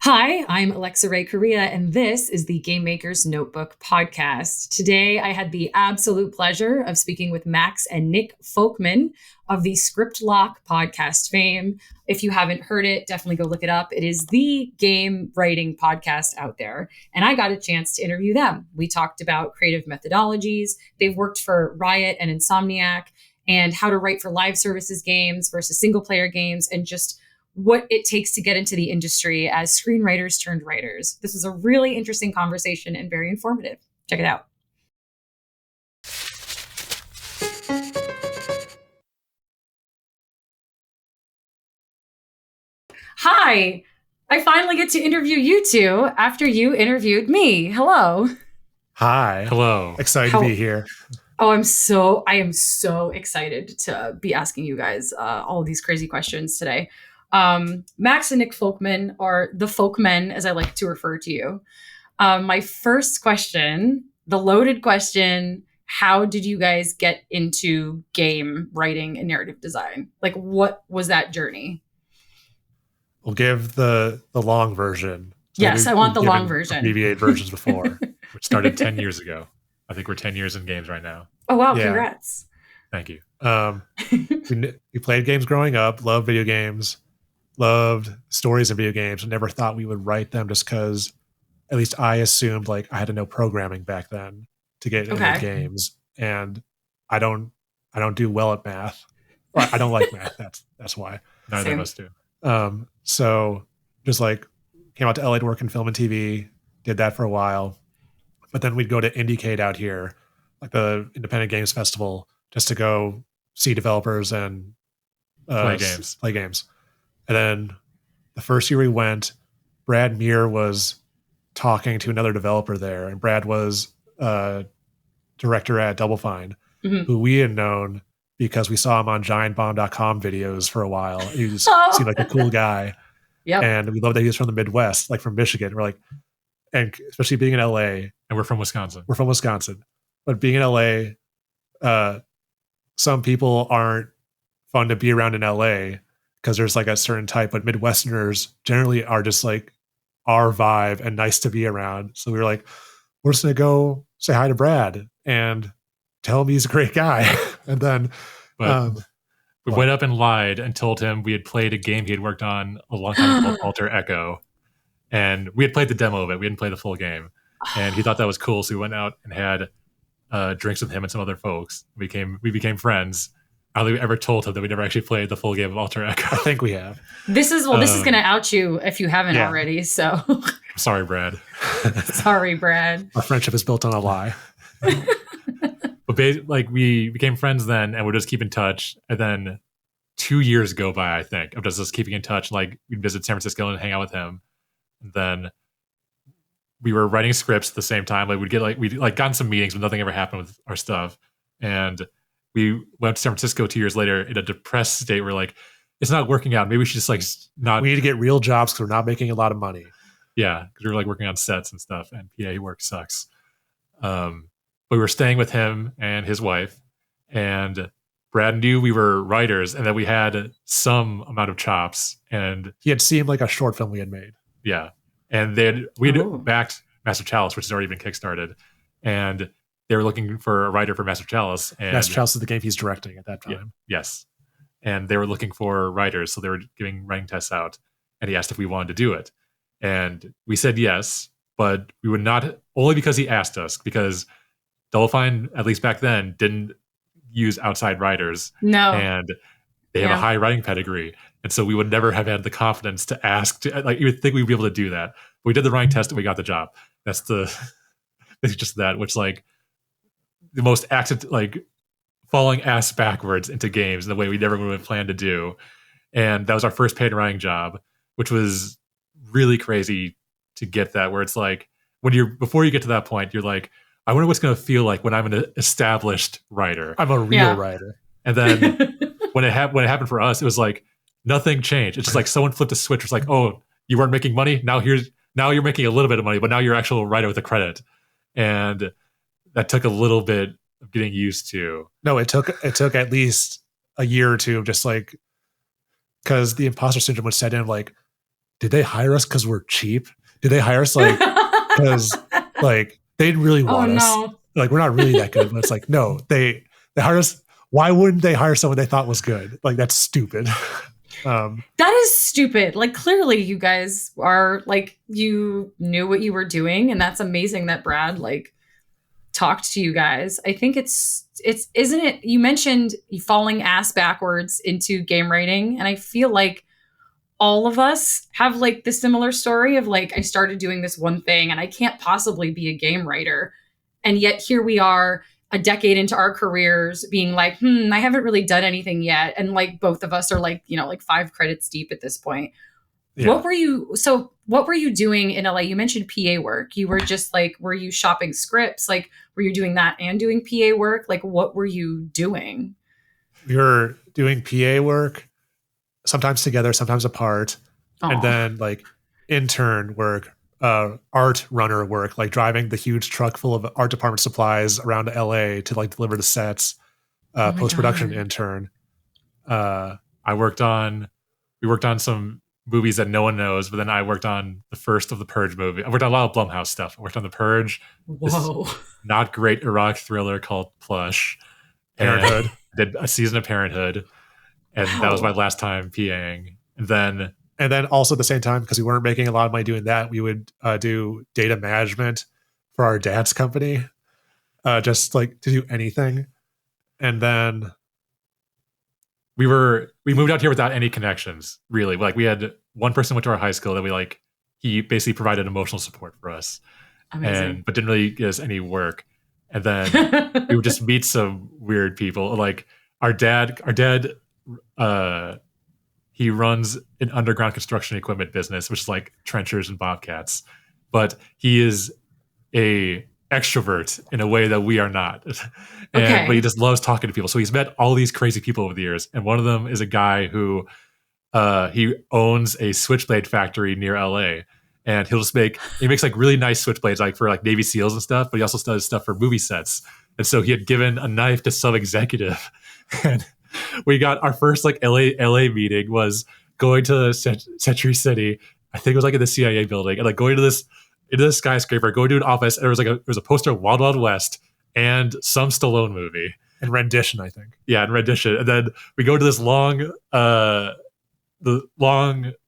Hi, I'm Alexa Ray Corriea, and this is the Game Maker's Notebook podcast. Today, I had the absolute pleasure of speaking with Max and Nick Folkman of the Script Lock podcast fame. If you haven't heard it, definitely go look it up. It is the game writing podcast out there, and I got a chance to interview them. We talked about creative methodologies. They've worked for Riot and Insomniac, and how to write for live services games versus single player games, and just what it takes to get into the industry as screenwriters turned writers. This was a really interesting conversation and very informative. Check it out. Hi, I finally get to interview you two after you interviewed me. Hello. Hi. Hello. Excited to be here. Oh, I am so excited to be asking you guys all of these crazy questions today. Max and Nick Folkman, or the Folkmen, as I like to refer to you. My first question, the loaded question, how did you guys get into game writing and narrative design? Like, what was that journey? We'll give the long version. Yes, I want the long version. Abbreviated versions before. Which started 10 years ago. I think we're 10 years in games right now. Oh, wow. Yeah. Congrats. Thank you. We played games growing up, loved video games, loved stories in video games, and never thought we would write them just because at least I assumed like I had to know programming back then to get into games. And I don't do well at math. Well, I don't like math. That's why. Neither of us do. So just like came out to LA to work in film and TV, did that for a while. But then we'd go to Indiecade out here, like the Independent Games Festival, just to go see developers and play games. And then the first year we went, Brad Muir was talking to another developer there, and Brad was director at Double Fine, who we had known because we saw him on GiantBomb.com videos for a while. He just seemed like a cool guy. Yep. And we loved that he was from the Midwest, like from Michigan. We're like, and especially being in LA. And we're from Wisconsin. But being in LA, some people aren't fun to be around in LA because there's like a certain type, but Midwesterners generally are just like our vibe and nice to be around. So we were like, we're just going to go say hi to Brad and tell him he's a great guy. And then we went up and lied and told him we had played a game he had worked on a long time called Alter Echo. And we had played the demo of it. We didn't play the full game. And he thought that was cool. So we went out and had drinks with him and some other folks. We became friends. I don't think we ever told him that we never actually played the full game of Alter Echo. I think we have. This is going to out you if you haven't already. So sorry, Brad. Sorry, Brad. Our friendship is built on a lie. But we became friends then, and we'd just keep in touch. And then 2 years go by, I think, of just keeping in touch. Like we'd visit San Francisco and hang out with him. And then we were writing scripts at the same time. Like we'd gotten some meetings, but nothing ever happened with our stuff. And we went to San Francisco 2 years later in a depressed state. We're like, it's not working out. Maybe we should just not. We need to get real jobs because we're not making a lot of money. Yeah, because we were working on sets and stuff, and PA work sucks. But we were staying with him and his wife, and Brad knew we were writers and that we had some amount of chops. And he had seen like a short film we had made. Yeah. And we'd backed Master Chalice, which has already been kickstarted. And they were looking for a writer for Master Chalice. And Master Chalice is the game he's directing at that time. Yeah, yes. And they were looking for writers. So they were giving writing tests out. And he asked if we wanted to do it. And we said yes, but we would not, only because he asked us, because Double Fine, at least back then, didn't use outside writers. No. And they have a high writing pedigree. And so we would never have had the confidence to ask, you would think we'd be able to do that. But we did the writing test and we got the job. It's just that, which the most falling ass backwards into games in the way we never would have planned to do. And that was our first paid writing job, which was really crazy to get that, where it's like, before you get to that point, you're like, I wonder what's going to feel like when I'm an established writer. I'm a real writer. And then when it happened for us, it was like nothing changed. It's just like someone flipped a switch. It's like, oh, you weren't making money. Now you're making a little bit of money, but now you're an actual writer with a credit. And that took a little bit of getting used to. No, it took at least a year or two of just like, because the imposter syndrome would set in, like, did they hire us because we're cheap? Did they hire us like because like they really want us? Like we're not really that good. But it's like, no, they hired us. Why wouldn't they hire someone they thought was good? Like that's stupid. That is stupid. Like clearly you guys are like, you knew what you were doing, and that's amazing that Brad like talked to you guys. I think it's isn't it, you mentioned falling ass backwards into game writing, and I feel like all of us have like the similar story of like, I started doing this one thing and I can't possibly be a game writer, and yet here we are a decade into our careers being like, I haven't really done anything yet. And like both of us are like, you know, like 5 credits deep at this point. Yeah. What were you doing in LA? You mentioned PA work. You were just like, were you shopping scripts? Like, were you doing that and doing PA work? Like, what were you doing? We were doing PA work, sometimes together, sometimes apart. Aww. And then like intern work, art runner work, like driving the huge truck full of art department supplies around LA to like deliver the sets, post-production intern. We worked on some movies that no one knows, but then I worked on the first of the Purge movie. I worked on a lot of Blumhouse stuff. I worked on the Purge. Whoa. Not great erotic thriller called Plush. Parenthood. Did a season of Parenthood. And that was my last time PAing. And then also at the same time, because we weren't making a lot of money doing that, we would do data management for our dad's company, just like to do anything. And then we moved out here without any connections, really. Like we had one person went to our high school that he basically provided emotional support for us. Amazing. But didn't really give us any work. And then we would just meet some weird people. Like our dad, he runs an underground construction equipment business, which is like trenchers and bobcats. But he is a extrovert in a way that we are not. But he just loves talking to people. So he's met all these crazy people over the years. And one of them is a guy who he owns a switchblade factory near LA. And he makes like really nice switchblades, like for like Navy SEALs and stuff, but he also does stuff for movie sets. And so he had given a knife to some executive. And we got our first like LA meeting was going to Century City. I think it was like in the CIA building, and like going into this skyscraper, going to an office, and there was a poster of Wild Wild West and some Stallone movie and Rendition, I think. Yeah, and Rendition. And then we go to this long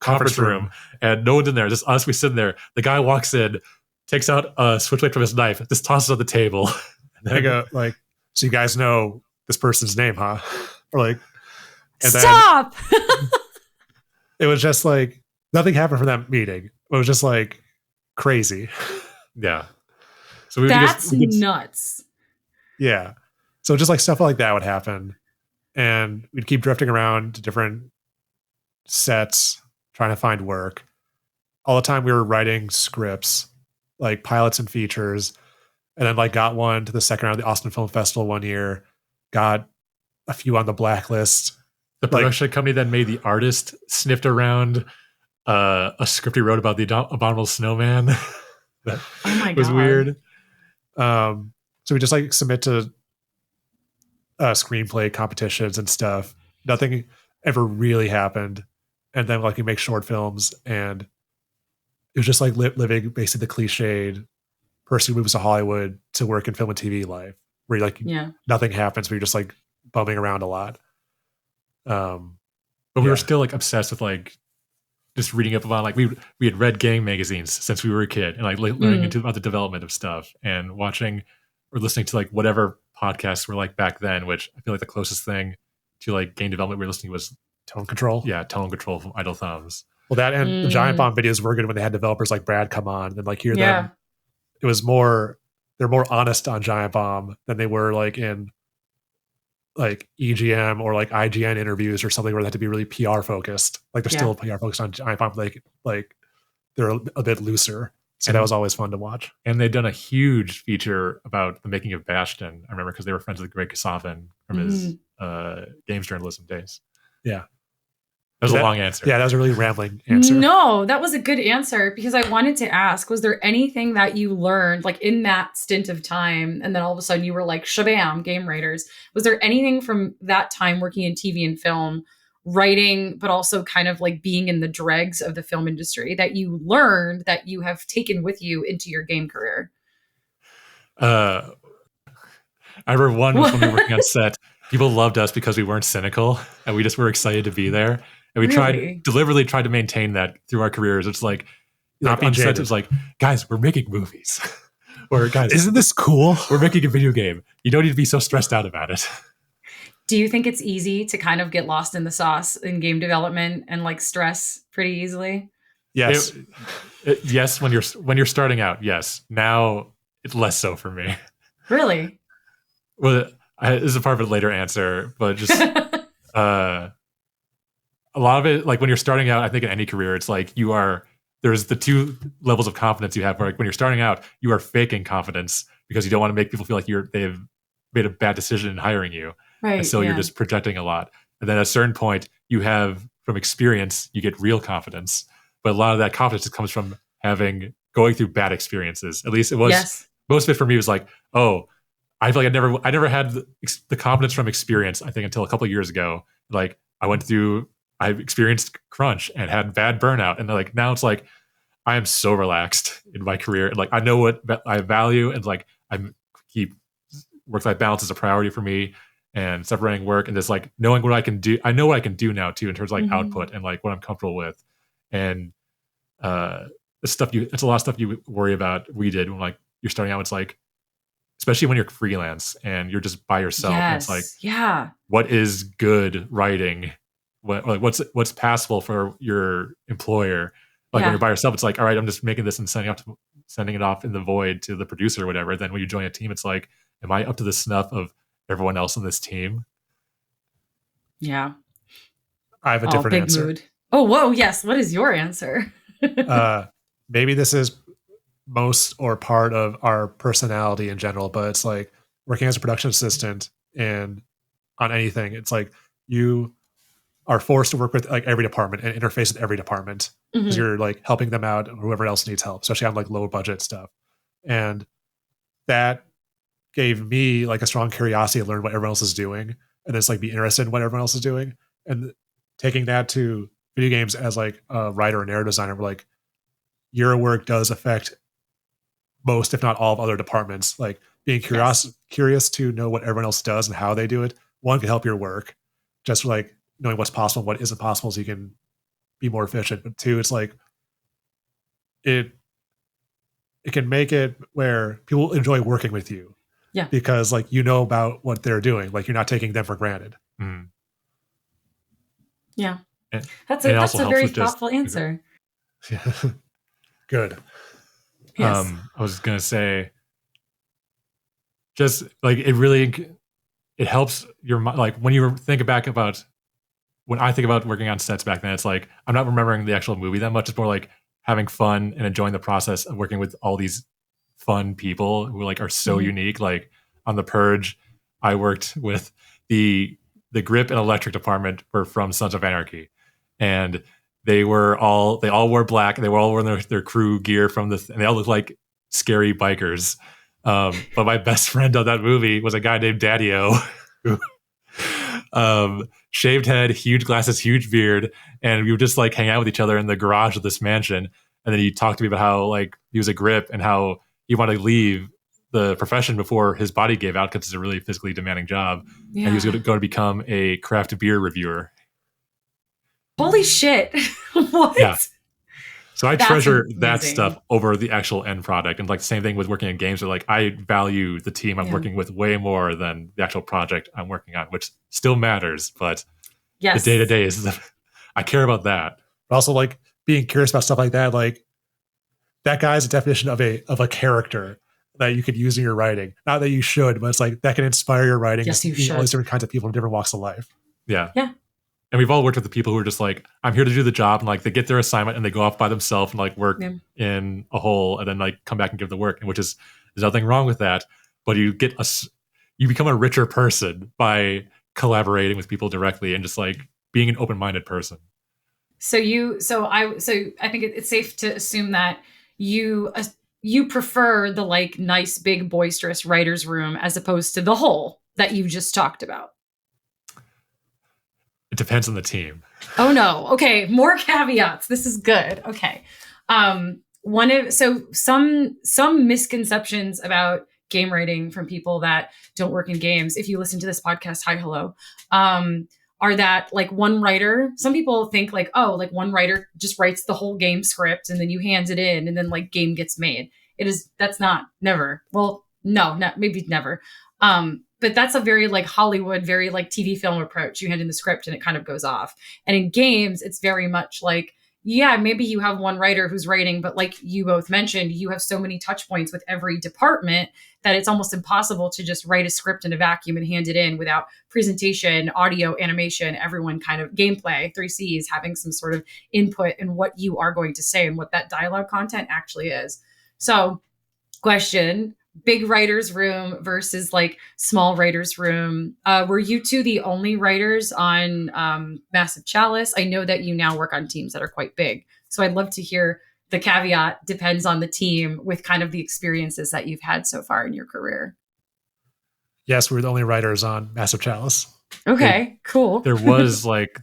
conference room, and no one's in there. Just us. We sit in there. The guy walks in, takes out a switchblade from his knife, just tosses it on the table. And then I go like, "So you guys know this person's name, huh?" Or like, and stop. Then it was just like nothing happened from that meeting. It was just like crazy. Yeah. So that's nuts. Yeah. So just like stuff like that would happen, and we'd keep drifting around to different sets trying to find work. All the time we were writing scripts, like pilots and features, and then like got one to the second round of the Austin Film Festival one year, got a few on the blacklist. The production company that made The Artist sniffed around a script he wrote about the Abominable Snowman. That was weird. So we just like submit to screenplay competitions and stuff. Nothing ever really happened. And then like we make short films, and it was just like living basically the cliched person who moves to Hollywood to work in film and TV life, where like nothing happens, but you're just like bumming around a lot. But we were still like obsessed with like just reading up about, like we had read gang magazines since we were a kid, and like learning about the development of stuff, and watching or listening to like whatever podcasts were like back then, which I feel like the closest thing to like game development we were listening to was Tone Control. Yeah, Tone Control from Idle Thumbs. Well, that and the Giant Bomb videos were good when they had developers like Brad come on and like hear them. It was they're more honest on Giant Bomb than they were like in like EGM or like IGN interviews or something where they had to be really PR focused. Like they're still PR focused on Giant Bomb, like they're a bit looser. So that was always fun to watch. And they'd done a huge feature about the making of Bastion. I remember because they were friends with Greg Kasavin from his games journalism days. Yeah. That was a long answer. Yeah, that was a really rambling answer. No, that was a good answer, because I wanted to ask, was there anything that you learned like in that stint of time, and then all of a sudden you were like, shabam, game writers. Was there anything from that time working in TV and film writing, but also kind of like being in the dregs of the film industry that you learned that you have taken with you into your game career? I remember one was when we were working on set. People loved us because we weren't cynical, and we just were excited to be there. And we deliberately tried to maintain that through our careers. It's like on set, it's like, guys, we're making movies. Or guys, isn't this cool? We're making a video game. You don't need to be so stressed out about it. Do you think it's easy to kind of get lost in the sauce in game development and like stress pretty easily? Yes. Yes, when you're starting out, yes. Now it's less so for me. Really? Well, this is a part of a later answer, but just a lot of it, like when you're starting out, I think in any career, it's like there's the two levels of confidence you have. Where like when you're starting out, you are faking confidence because you don't want to make people feel like they've made a bad decision in hiring you. Right. And so you're just projecting a lot. And then at a certain point, you have, from experience, you get real confidence. But a lot of that confidence comes from going through bad experiences. At least it was, most of it for me was like, oh, I feel like I never had the confidence from experience, I think, until a couple of years ago. Like I experienced crunch and had bad burnout. And like now it's like, I am so relaxed in my career. And like, I know what I value, and like I keep work-life balance is a priority for me, and separating work and just like knowing what I can do. I know what I can do now too, in terms of like output and like what I'm comfortable with. And it's a lot of stuff you worry about. We did when like you're starting out. It's like, especially when you're freelance and you're just by yourself. Yes. And it's like, what is good writing? What's passable for your employer? Like when you're by yourself, it's like, all right, I'm just making this and sending it off in the void to the producer or whatever. Then when you join a team, it's like, am I up to the snuff of everyone else on this team? Yeah. I have a different answer. Mood. Oh, whoa. Yes. What is your answer? Maybe this is most or part of our personality in general, but it's like working as a production assistant and on anything, it's like you are forced to work with like every department and interface with every department because you're like helping them out, whoever else needs help, especially on like low budget stuff. And that gave me like a strong curiosity to learn what everyone else is doing and just like be interested in what everyone else is doing. And taking that to video games as like a writer and narrative designer, we're like, your work does affect most, if not all, of other departments. Like being curious to know what everyone else does and how they do it. One, can help your work, just like knowing what's possible and what isn't possible, so you can be more efficient. But two, it's like it can make it where people enjoy working with you. Yeah. Because like you know about what they're doing. Like you're not taking them for granted. Mm. Yeah. That's a very thoughtful answer. Yeah. Good. Yes. I was gonna say, just like it helps your mind. Like when you think back about when I think about working on sets back then, it's like I'm not remembering the actual movie that much. It's more like having fun and enjoying the process of working with all these fun people who like are so unique. Like on The Purge, I worked with the grip and electric department were from Sons of Anarchy, and they all wore black. They were all wearing their crew gear and they all looked like scary bikers. But my best friend on that movie was a guy named Daddy-O, who shaved head, huge glasses, huge beard, and we would just like hang out with each other in the garage of this mansion. And then he talked to me about how like he was a grip and how he wanted to leave the profession before his body gave out because it's a really physically demanding job. Yeah. And he was going to become a craft beer reviewer. Holy shit. What? Yeah. So I treasure that stuff over the actual end product. And like the same thing with working in games, where like I value the team I'm working with way more than the actual project I'm working on, which still matters. But the day-to-day is I care about that. But also like being curious about stuff like that, like that guy's a definition of a character that you could use in your writing. Not that you should, but it's like that can inspire your writing. Yes, you should. All these different kinds of people in different walks of life. Yeah. Yeah. And we've all worked with the people who are just like, I'm here to do the job, and like they get their assignment and they go off by themselves and like work in a hole and then like come back and give the work, and there's nothing wrong with that. But you become a richer person by collaborating with people directly and just like being an open-minded person. So I think it's safe to assume that you prefer the like nice, big, boisterous writer's room as opposed to the hole that you just talked about. It depends on the team. Oh no. Okay, more caveats. This is good. Okay. Some misconceptions about game writing from people that don't work in games, if you listen to this podcast, hi, hello, are that like one writer, some people think like, oh, like one writer just writes the whole game script and then you hand it in and then like game gets made. That's not, never. Well, no, maybe never. But that's a very like Hollywood, very like TV film approach. You hand in the script and it kind of goes off. And in games, it's very much like, yeah, maybe you have one writer who's writing, but like you both mentioned, you have so many touch points with every department that it's almost impossible to just write a script in a vacuum and hand it in without presentation, audio, animation, everyone kind of gameplay, 3Cs, having some sort of input in what you are going to say and what that dialogue content actually is. So, question, big writer's room versus like small writer's room. Were you two the only writers on Massive Chalice? I know that you now work on teams that are quite big. So I'd love to hear the caveat depends on the team with kind of the experiences that you've had so far in your career. Yes, we were the only writers on Massive Chalice. Okay, cool. There was like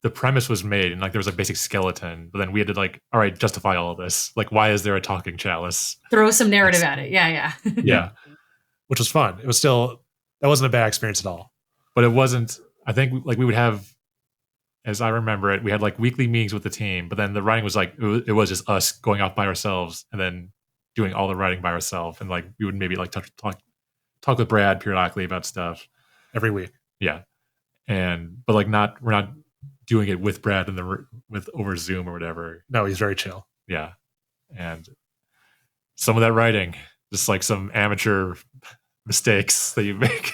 the premise was made and like there was a basic skeleton, but then we had to like, all right, justify all of this. Like, why is there a talking chalice? Throw some narrative at it. Yeah. Yeah. Which was fun. It was still, that wasn't a bad experience at all. But it wasn't, I think like we would have, as I remember it, we had like weekly meetings with the team, but then the writing was like, it was just us going off by ourselves and then doing all the writing by ourselves. And like, we would maybe like talk with Brad periodically about stuff. Every week. Yeah. But like we're not doing it with Brad with over Zoom or whatever. No, he's very chill. Yeah. And some of that writing, just like some amateur mistakes that you make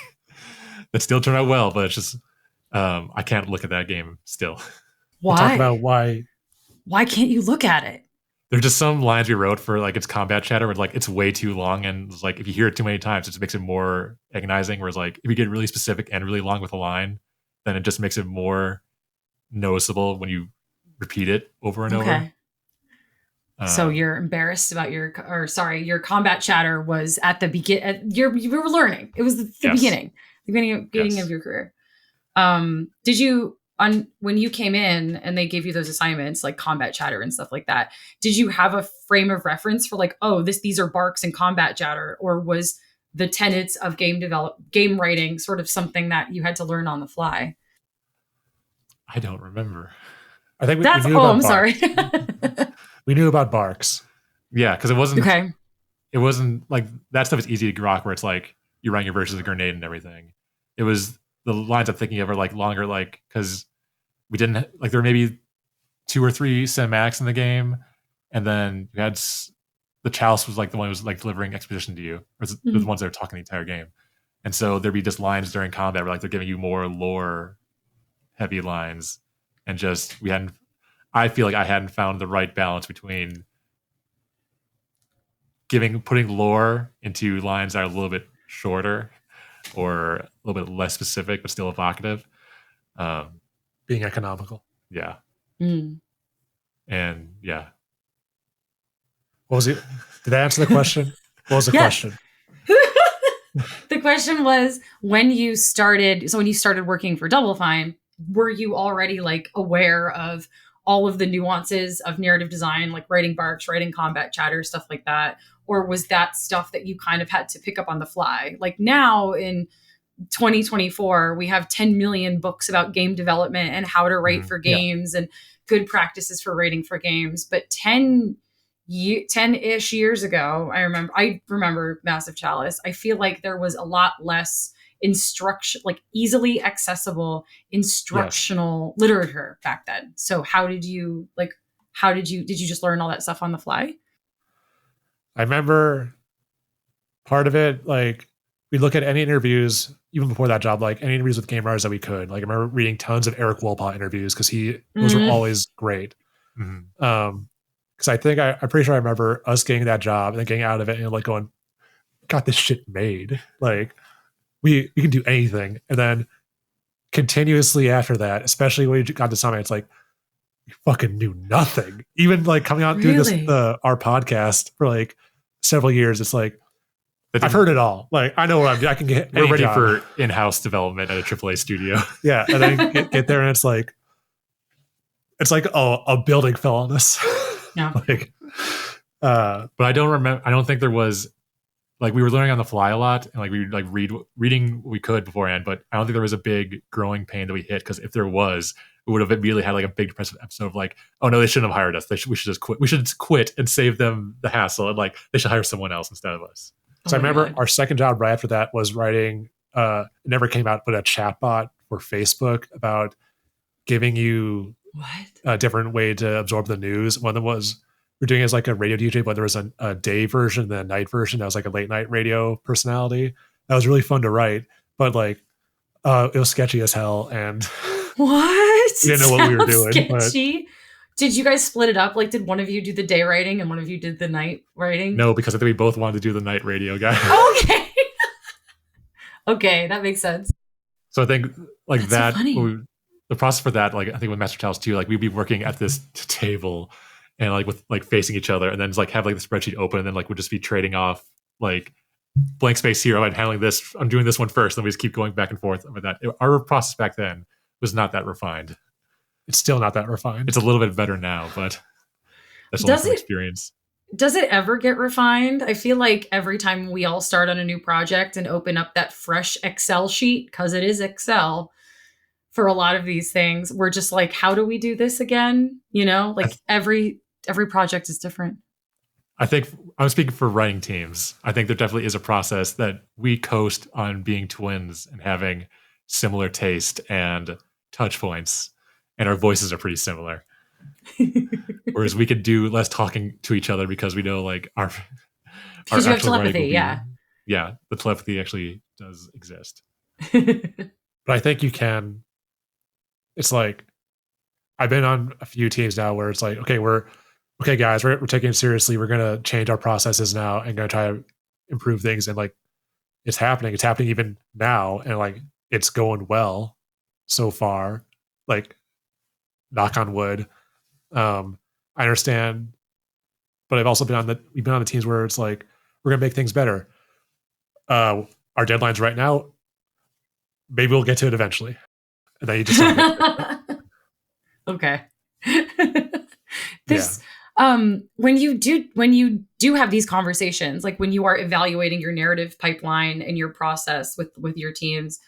that still turn out well, but it's just, I can't look at that game still. Why? We'll talk about why. Why can't you look at it? There's just some lines we wrote for like its combat chatter where like it's way too long, and it's like if you hear it too many times, it just makes it more agonizing. Whereas like if you get really specific and really long with a line, then it just makes it more noticeable when you repeat it over and over. So you're embarrassed about your combat chatter was at the beginning. You were learning. It was the beginning of your career. Did you when you came in and they gave you those assignments like combat chatter and stuff like that, did you have a frame of reference for like, oh, these are barks and combat chatter, or was the tenets of game writing sort of something that you had to learn on the fly? I don't remember. I think we knew about sorry. We knew about barks. Yeah, because it wasn't okay. It wasn't like that stuff is easy to grok where it's like you're running your versus a grenade and everything. It was the lines I'm thinking of are like longer, like because we didn't like there were maybe 2 or 3 cinematics in the game, and then you had the Chalice was like the one who was like delivering exposition to you, or the ones that were talking the entire game, and so there'd be just lines during combat where like they're giving you more lore heavy lines, and just I feel like I hadn't found the right balance between putting lore into lines that are a little bit shorter or a little bit less specific but still evocative. Being economical. Yeah. And yeah. What was it? Did I answer the question? What was the question? The question was when you started working for Double Fine, were you already like aware of all of the nuances of narrative design, like writing barks, writing combat chatter, stuff like that? Or was that stuff that you kind of had to pick up on the fly? Like now in 2024, we have 10 million books about game development and how to write for games and good practices for writing for games. But 10-ish years ago, I remember Massive Chalice. I feel like there was a lot less instruction, like easily accessible instructional literature back then. So did you just learn all that stuff on the fly? I remember part of it, like we look at any interviews, even before that job, like any interviews with game writers that we could. Like I remember reading tons of Eric Wolpaw interviews because those were always great. Because I'm pretty sure I remember us getting that job and then getting out of it and like going, got this shit made. Like we can do anything. And then continuously after that, especially when you got to Summit, it's like you fucking knew nothing. Even like coming out doing our podcast for like several years, it's like I've heard it all. Like, I know what I can get. We're ready job. for in-house development at a AAA studio. Yeah, and then get there, and it's like a building fell on us. Yeah. But I don't think there was, like, we were learning on the fly a lot, and like we like reading what we could beforehand. But I don't think there was a big growing pain that we hit, because if there was, we would have immediately had like a big depressive episode of like, oh no, they shouldn't have hired us. We should just quit. We should quit and save them the hassle, and like they should hire someone else instead of us. So I remember our second job right after that was writing, it never came out, but a chatbot for Facebook about giving you a different way to absorb the news. One of them was, we're doing it as like a radio DJ, but there was a day version and a night version that was like a late night radio personality. That was really fun to write, but like it was sketchy as hell. And what? We didn't know what we were doing. Sketchy. But did you guys split it up? Like, did one of you do the day writing and one of you did the night writing? No, because I think we both wanted to do the night radio guy. Okay. Okay, that makes sense. So I think like That's so the process for that, like I think with Master Tales too, like we'd be working at this table and like with like facing each other, and then just like have like the spreadsheet open, and then like we'd just be trading off like blank space here. I'm handling this. I'm doing this one first. And we just keep going back and forth with that. Our process back then was not that refined. It's still not that refined. It's a little bit better now, but that's only from experience. Does it ever get refined? I feel like every time we all start on a new project and open up that fresh Excel sheet, because it is Excel for a lot of these things, we're just like, how do we do this again? You know, like every project is different. I think I'm speaking for writing teams. I think there definitely is a process that we coast on being twins and having similar taste and touch points, and our voices are pretty similar. Whereas we could do less talking to each other because we know like our because you have telepathy. Yeah, the telepathy actually does exist. But I think you can. It's like I've been on a few teams now where it's like, okay, guys, we're taking it seriously. We're gonna change our processes now and gonna try to improve things. And like, it's happening. It's happening even now, and like it's going well so far. Like, knock on wood. I understand, but I've also we've been on the teams where it's like, we're gonna make things better. Our deadline's right now. Maybe we'll get to it eventually. And then you just okay. When you do have these conversations, like when you are evaluating your narrative pipeline and your process with your teams,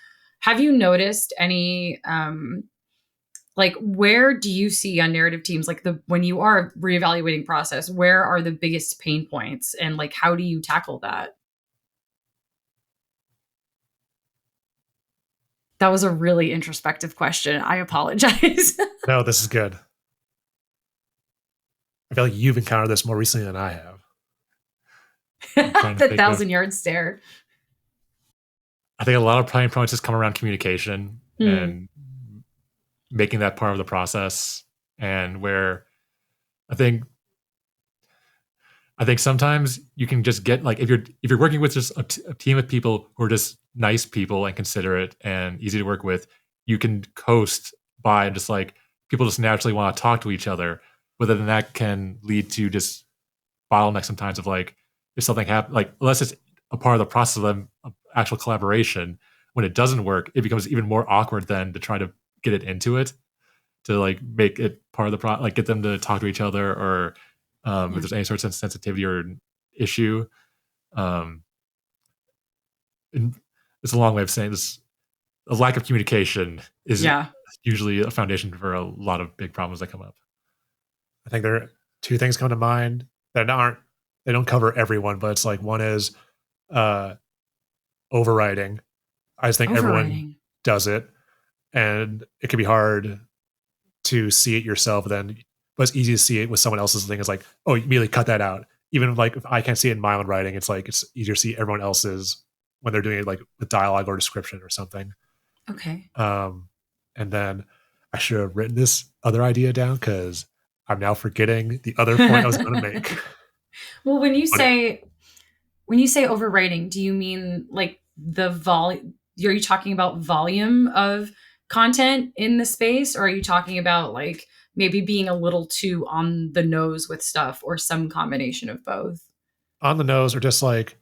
have you noticed any like, where do you see on narrative teams, like when you are reevaluating process, where are the biggest pain points, and like how do you tackle that? That was a really introspective question. I apologize. No, this is good. I feel like you've encountered this more recently than I have. The 1,000-yard stare. I think a lot of pain points just come around communication and making that part of the process, and where I think sometimes you can just get like, if you're working with just a team of people who are just nice people and considerate and easy to work with, you can coast by and just like people just naturally want to talk to each other. But then that can lead to just bottlenecks sometimes of like, if something happens, like unless it's a part of the process of actual collaboration, when it doesn't work, it becomes even more awkward then to try to get it into it, to like make it part of the like get them to talk to each other, or if there's any sort of sensitivity or issue. And it's a long way of saying this. A lack of communication is usually a foundation for a lot of big problems that come up. I think there are two things come to mind that they don't cover everyone, but it's like, one is overwriting. I just think everyone does it, and it can be hard to see it yourself then, but it's easy to see it with someone else's thing. It's like, oh, you immediately cut that out. Even like if I can't see it in my own writing, it's like it's easier to see everyone else's when they're doing it like with dialogue or description or something. Okay. And then I should have written this other idea down because I'm now forgetting the other point I was going to make. Well, when you say overwriting, do you mean like the volume? Are you talking about volume of content in the space, or are you talking about like maybe being a little too on the nose with stuff, or some combination of both? On the nose, or just like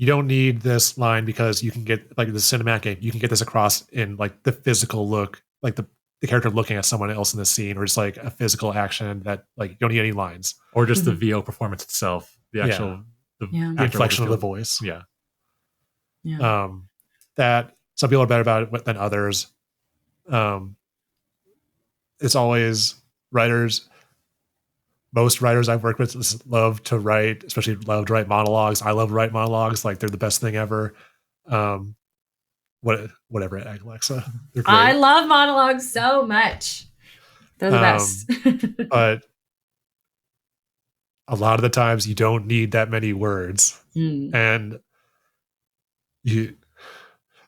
you don't need this line because you can get like the cinematic game. You can get this across in like the physical look, like the character looking at someone else in the scene, or just like a physical action that like you don't need any lines, or just the VO performance itself, the actual the inflection of the voice. Yeah. That some people are better about it than others. It's always writers. Most writers I've worked with love to write, especially love to write monologues. I love to write monologues. Like they're the best thing ever. Whatever, Alexa. They're great. I love monologues so much. They're the best. But a lot of the times you don't need that many words. And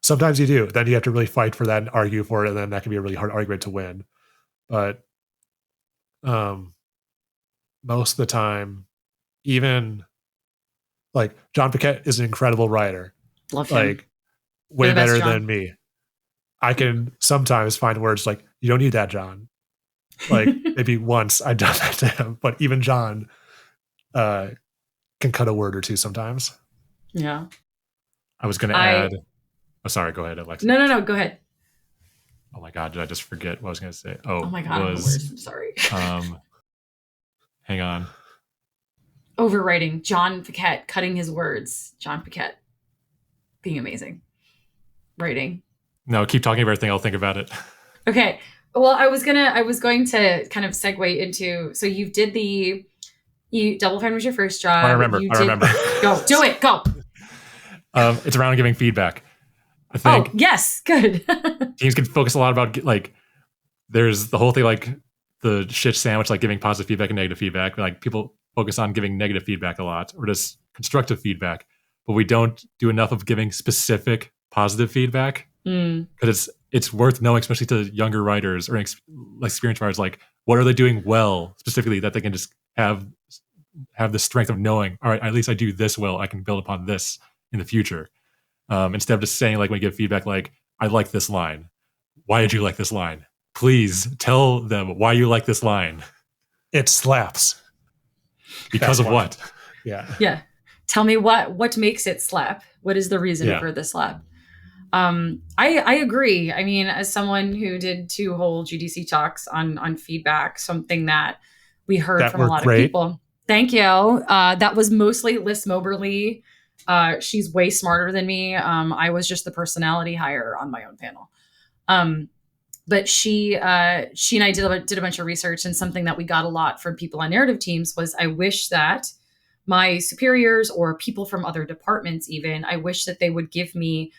sometimes you do. Then you have to really fight for that and argue for it. And then that can be a really hard argument to win. But most of the time, even like John Paquette is an incredible writer. Love him. Like way better than me. I can sometimes find words like, you don't need that, John. Like maybe once I've done that to him, but even John can cut a word or two sometimes. Yeah. I was going to add. Oh, sorry. Go ahead, Alexa. No. Go ahead. Oh my God. Did I just forget what I was going to say? Oh my God. I'm sorry. Hang on. Overwriting. John Paquette cutting his words. John Paquette being amazing. Writing. No, keep talking about everything. I'll think about it. Okay. Well, I was going to kind of segue into, so you Double Fine was your first job. I remember. Go, do it. Go. It's around giving feedback. I think. Oh, yes. Good. Teams can focus a lot about like, there's the whole thing, like the shit sandwich, like giving positive feedback and negative feedback. Like people focus on giving negative feedback a lot, or just constructive feedback, but we don't do enough of giving specific positive feedback. Because it's worth knowing, especially to younger writers or experienced writers, like what are they doing well specifically that they can just have the strength of knowing, all right, at least I do this well, I can build upon this in the future. Instead of just saying, like when you give feedback, like, I like this line. Why did you like this line? Please tell them why you like this line. It slaps. Because of what? Yeah. Tell me what makes it slap. What is the reason for the slap? I agree. I mean, as someone who did 2 whole GDC talks on feedback, something that we heard from a lot of people. Thank you. That was mostly Liz Moberly. She's way smarter than me. I was just the personality hire on my own panel. But she and I did a bunch of research, and something that we got a lot from people on narrative teams was, I wish that my superiors or people from other departments, even, I wish that they would give me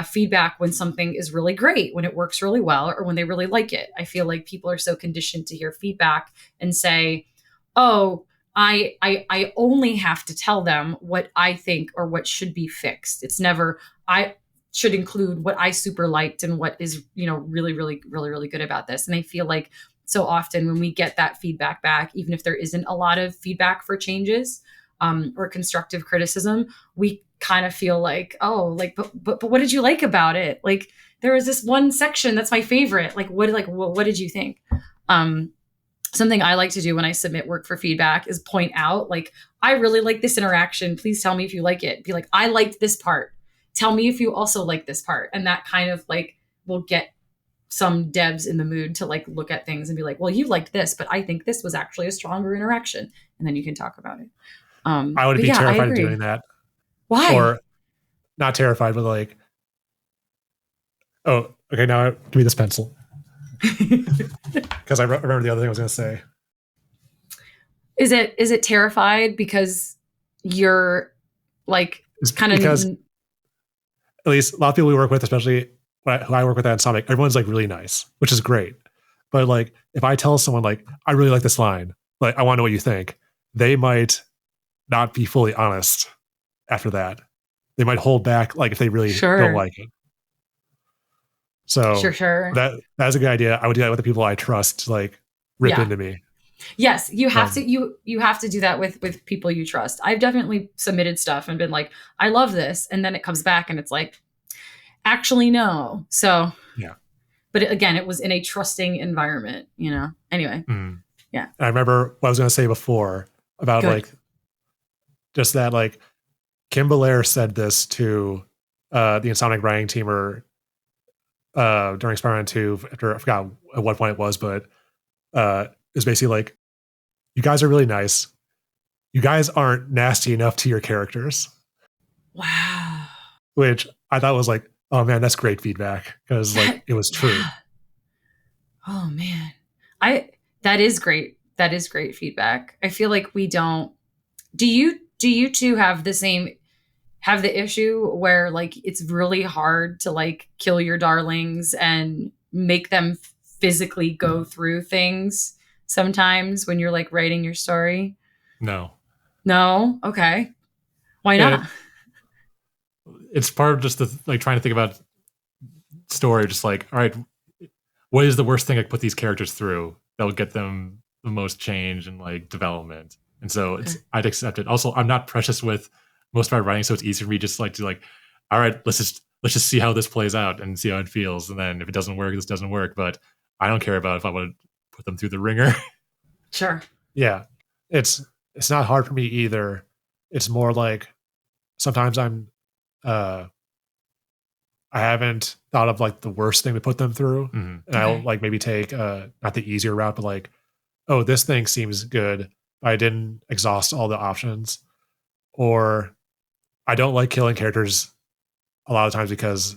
feedback when something is really great, when it works really well, or when they really like it. I feel like people are so conditioned to hear feedback and say, oh, I only have to tell them what I think or what should be fixed. It's never, I should include what I super liked and what is, really, really, really, really good about this. And I feel like so often when we get that feedback back, even if there isn't a lot of feedback for changes or constructive criticism, we kind of feel like, oh, like, but what did you like about it? Like, there was this one section that's my favorite. Like, what did you think? Something I like to do when I submit work for feedback is point out, like, I really like this interaction. Please tell me if you like it. Be like, I liked this part. Tell me if you also like this part. And that kind of like will get some devs in the mood to like look at things and be like, well, you liked this, but I think this was actually a stronger interaction. And then you can talk about it. I would be terrified of doing that. Why? Or not terrified, but like, oh, okay, now give me this pencil. Because I remember the other thing I was going to say. Is it terrified because you're like kind of, because at least a lot of people we work with, especially who I work with at Insomniac, everyone's like really nice, which is great. But like, if I tell someone like, I really like this line, like, I want to know what you think, they might not be fully honest after that. They might hold back, like if they really don't like it. So sure. That's a good idea. I would do that with the people I trust to like rip into me. Yes, you have to you have to do that with people you trust. I've definitely submitted stuff and been like, I love this, and then it comes back and it's like, actually no. So yeah. But again, it was in a trusting environment, Anyway, yeah. I remember what I was going to say before about like just that, like, Kim Belair said this to the Insomniac writing team during Spider-Man 2, after I forgot at what point it was, but it was basically like, you guys are really nice. You guys aren't nasty enough to your characters. Wow. Which I thought was like, oh man, that's great feedback, because like it was true. Yeah. Oh man. That is great. That is great feedback. I feel like we don't. Do you two have the issue where like it's really hard to like kill your darlings and make them physically go through things sometimes when you're like writing your story? No. Okay. Why not? It's part of just like trying to think about story, just like, all right, what is the worst thing I put these characters through that will get them the most change and like development? And so I'd accept it. Also, I'm not precious with most of my writing, so it's easy for me just like to like, all right, let's just see how this plays out and see how it feels. And then if it doesn't work, this doesn't work. But I don't care about if I want to put them through the ringer. Sure. Yeah. It's not hard for me either. It's more like sometimes I haven't thought of like the worst thing to put them through. Mm-hmm. And I'll like maybe take not the easier route, but like, oh, this thing seems good, but I didn't exhaust all the options. Or I don't like killing characters a lot of times because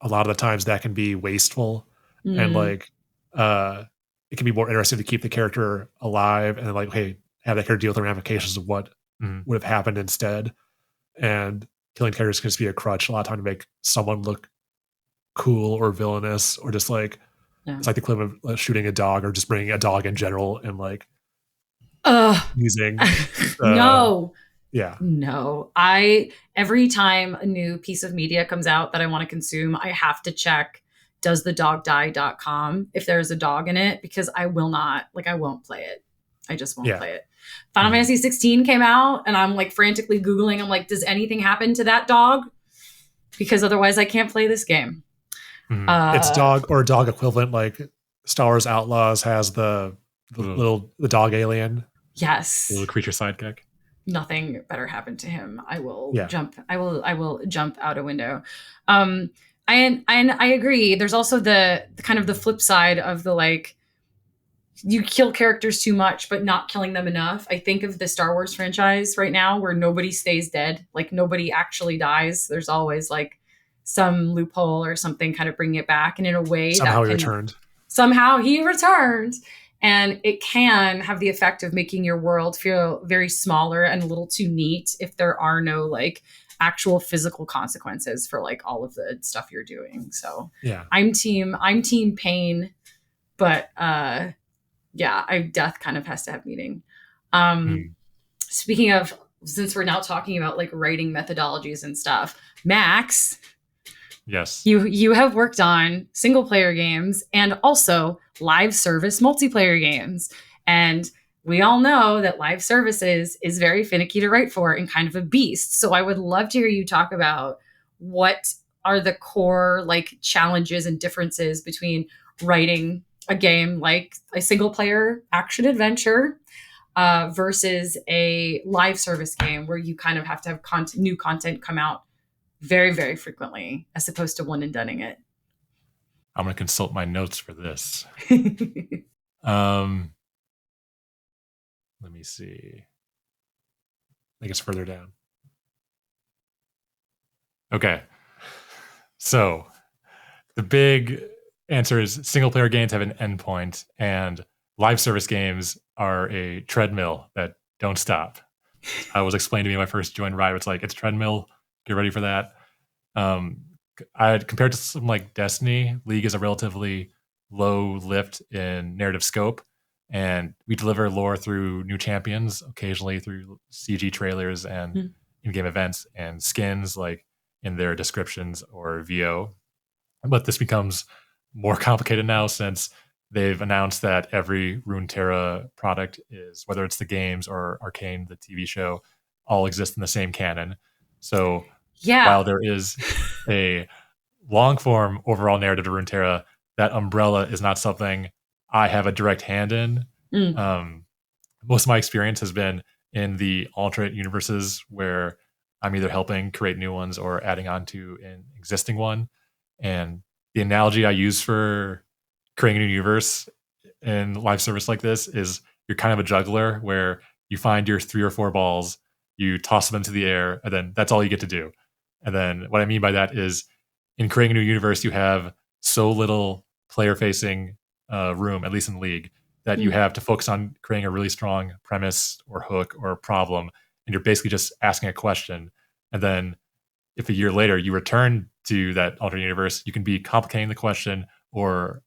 a lot of the times that can be wasteful. And like it can be more interesting to keep the character alive and then like, hey, have that character deal with the ramifications of what would have happened instead. And killing characters can just be a crutch a lot of time to make someone look cool or villainous, or just like it's like the clip of shooting a dog, or just bringing a dog in general and like using no. Yeah. No. Every time a new piece of media comes out that I want to consume, I have to check doesthedogdie.com if there's a dog in it, because I won't play it. I just won't play it. Final Fantasy 16 came out and I'm like frantically Googling. I'm like, does anything happen to that dog? Because otherwise I can't play this game. It's dog or dog equivalent. Like Star Wars Outlaws has the dog alien. Yes. The little creature sidekick. Nothing better happened to him. I will jump out a window. And I agree. There's also the kind of the flip side of the like, you kill characters too much, but not killing them enough. I think of the Star Wars franchise right now where nobody stays dead. Like nobody actually dies. There's always like some loophole or something kind of bringing it back. And in a way somehow he returned. Somehow he returned. And it can have the effect of making your world feel very smaller and a little too neat if there are no like actual physical consequences for like all of the stuff you're doing. So yeah, I'm team pain, but death kind of has to have meaning. Speaking of, since we're now talking about like writing methodologies and stuff, Max, yes, you have worked on single player games and also live service multiplayer games, and we all know that live services is very finicky to write for and kind of a beast. So I would love to hear you talk about what are the core like challenges and differences between writing a game like a single player action adventure versus a live service game where you kind of have to have new content come out very, very frequently as opposed to one and doneing it. I'm going to consult my notes for this. Let me see. I think it's further down. Okay. So the big answer is single player games have an endpoint, and live service games are a treadmill that don't stop. I was explained to me when I first joined Riot, it's like, it's a treadmill. Get ready for that. I compared to something like Destiny, League is a relatively low lift in narrative scope, and we deliver lore through new champions, occasionally through CG trailers and in-game events and skins, like in their descriptions or VO. But this becomes more complicated now since they've announced that every Runeterra product is, whether it's the games or Arcane, the TV show, all exist in the same canon. So while there is a long form overall narrative to Runeterra, that umbrella is not something I have a direct hand in. Most of my experience has been in the alternate universes where I'm either helping create new ones or adding on to an existing one. And the analogy I use for creating a new universe in live service like this is you're kind of a juggler where you find your 3 or 4 balls, you toss them into the air, and then that's all you get to do. And then what I mean by that is in creating a new universe, you have so little player-facing room, at least in League, that you have to focus on creating a really strong premise or hook or problem. And you're basically just asking a question. And then if a year later you return to that alternate universe, you can be complicating the question or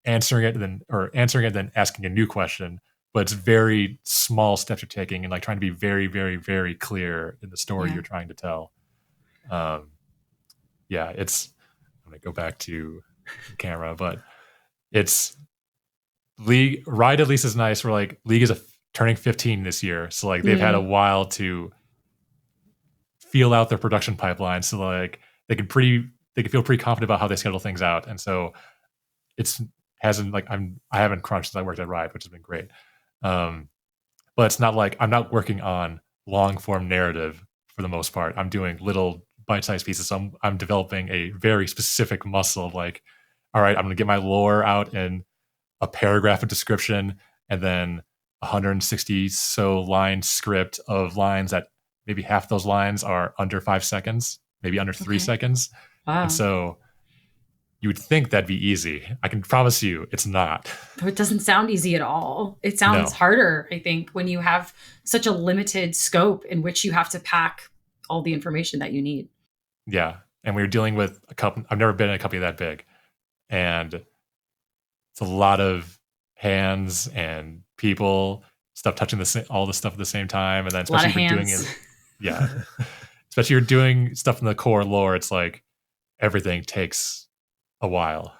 answering it, then asking a new question. But it's very small steps you're taking and like trying to be very, very, very clear in the story you're trying to tell. I'm gonna go back to the camera, but it's League. Riot at least is nice. Where like League is turning 15 this year, so like they've had a while to feel out their production pipeline. So like they can feel pretty confident about how they schedule things out, and so I haven't crunched since I worked at Riot, which has been great. But it's not like I'm not working on long form narrative for the most part. I'm doing little bite-sized pieces. So I'm developing a very specific muscle of like, all right, I'm going to get my lore out in a paragraph of description and then 160 so line script of lines that maybe half those lines are under 5 seconds, maybe under 3 seconds. Wow. And so you would think that'd be easy. I can promise you it's not. It doesn't sound easy at all. It sounds harder, I think, when you have such a limited scope in which you have to pack all the information that you need. Yeah. And we were dealing with a company. I've never been in a company that big. And it's a lot of hands and people, stuff touching all the stuff at the same time. And then especially if you're doing it. Yeah. Especially you're doing stuff in the core lore. It's like everything takes a while.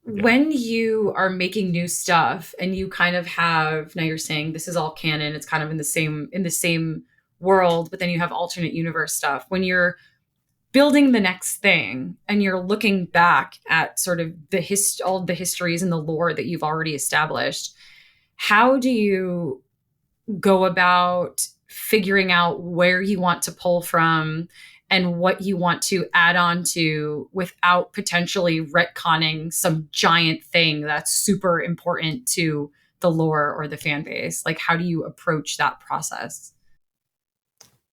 When you are making new stuff and you kind of have, now you're saying this is all canon, it's kind of in the same world, but then you have alternate universe stuff. When you're building the next thing and you're looking back at sort of all the histories and the lore that you've already established, how do you go about figuring out where you want to pull from and what you want to add on to without potentially retconning some giant thing that's super important to the lore or the fan base? Like, how do you approach that process?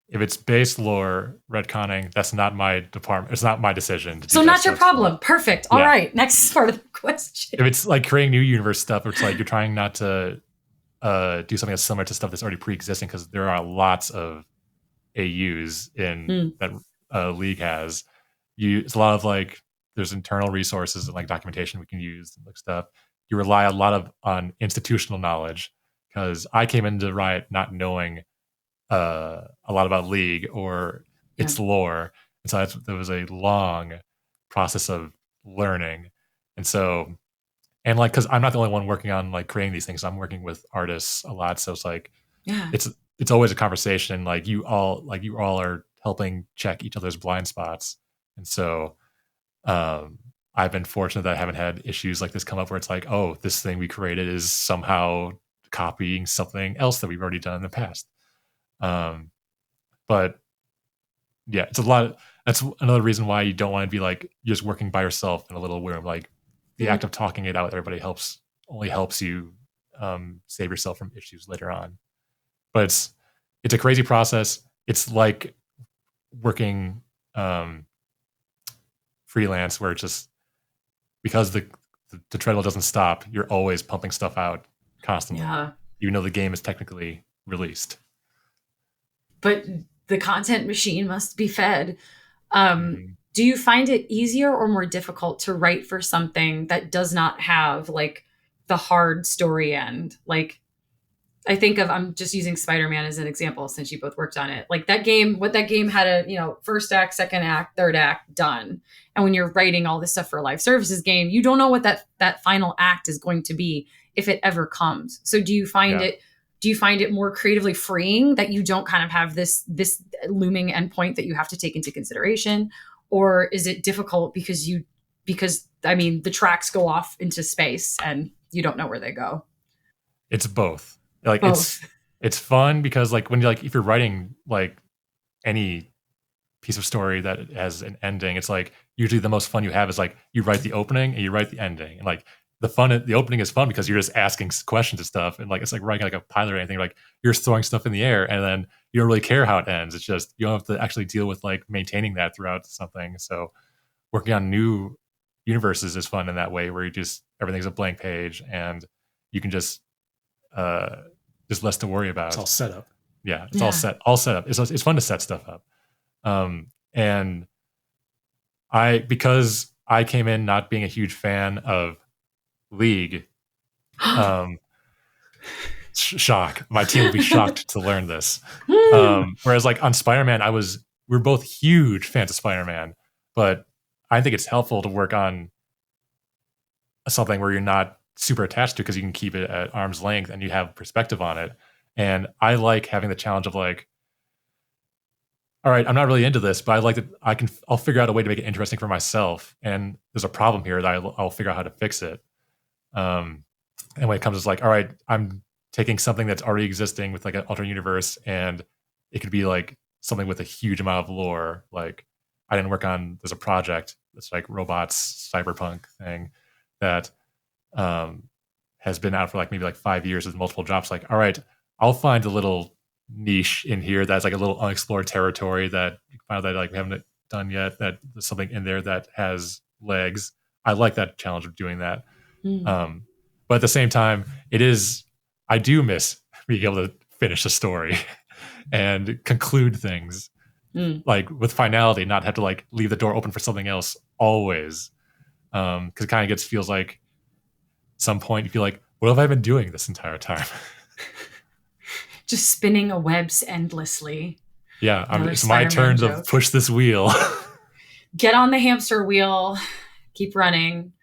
If it's base lore retconning, that's not my department. It's not my decision. So not your problem. Perfect. All right. Next part of the question. If it's like creating new universe stuff, it's like you're trying not to do something that's similar to stuff that's already pre-existing, because there are lots of AUs in that League has. It's a lot of like there's internal resources and like documentation we can use and like stuff. You rely a lot on institutional knowledge, because I came into Riot not knowing a lot about League or its lore, and so there was a long process of learning. And so, and like, because I'm not the only one working on like creating these things, I'm working with artists a lot, so it's like it's always a conversation. Like you all are helping check each other's blind spots. And so I've been fortunate that I haven't had issues like this come up where it's like, oh, this thing we created is somehow copying something else that we've already done in the past. But yeah, it's a lot. That's another reason why you don't want to be like you're just working by yourself in a little room. Like the act of talking it out with everybody only helps you save yourself from issues later on. But it's a crazy process. It's like working freelance, where it's just because the treadmill doesn't stop, you're always pumping stuff out constantly, even though the game is technically released. But the content machine must be fed. Do you find it easier or more difficult to write for something that does not have like the hard story end? Like, I'm just using Spider-Man as an example since you both worked on it. Like that game had a, first act, second act, third act done. And when you're writing all this stuff for a live services game, you don't know what that final act is going to be if it ever comes. So do you find it more creatively freeing that you don't kind of have this looming endpoint that you have to take into consideration? Or is it difficult because the tracks go off into space and you don't know where they go? It's both. Like both. it's fun because like when you like if you're writing like any piece of story that has an ending, it's like usually the most fun you have is like you write the opening and you write the ending, and like the opening is fun because you're just asking questions and stuff, and like it's like writing like a pilot or anything, like you're just throwing stuff in the air and then you don't really care how it ends. It's just you don't have to actually deal with like maintaining that throughout something. So working on new universes is fun in that way, where you just everything's a blank page and you can just less to worry about. It's all set up. Yeah, it's all set up. It's fun to set stuff up. And because I came in not being a huge fan of League, shock. My team would be shocked to learn this. Whereas like on Spider-Man, we're both huge fans of Spider-Man, but I think it's helpful to work on something where you're not super attached to, because you can keep it at arm's length and you have perspective on it. And I like having the challenge of like, all right, I'm not really into this, but I like that I'll figure out a way to make it interesting for myself. And there's a problem here that I'll figure out how to fix it. And when it comes to like, all right, I'm taking something that's already existing with like an alternate universe, and it could be like something with a huge amount of lore. Like there's a project that's like robots, cyberpunk thing that has been out for like maybe like 5 years with multiple drops. Like, all right, I'll find a little niche in here that's like a little unexplored territory that you find that like we haven't done yet, that there's something in there that has legs. I like that challenge of doing that. But at the same time, I do miss being able to finish a story and conclude things like with finality, not have to like leave the door open for something else always. Because it kind of feels like some point you feel like, what have I been doing this entire time? Just spinning a webs endlessly. Yeah, it's my turn to push this wheel. Get on the hamster wheel. Keep running.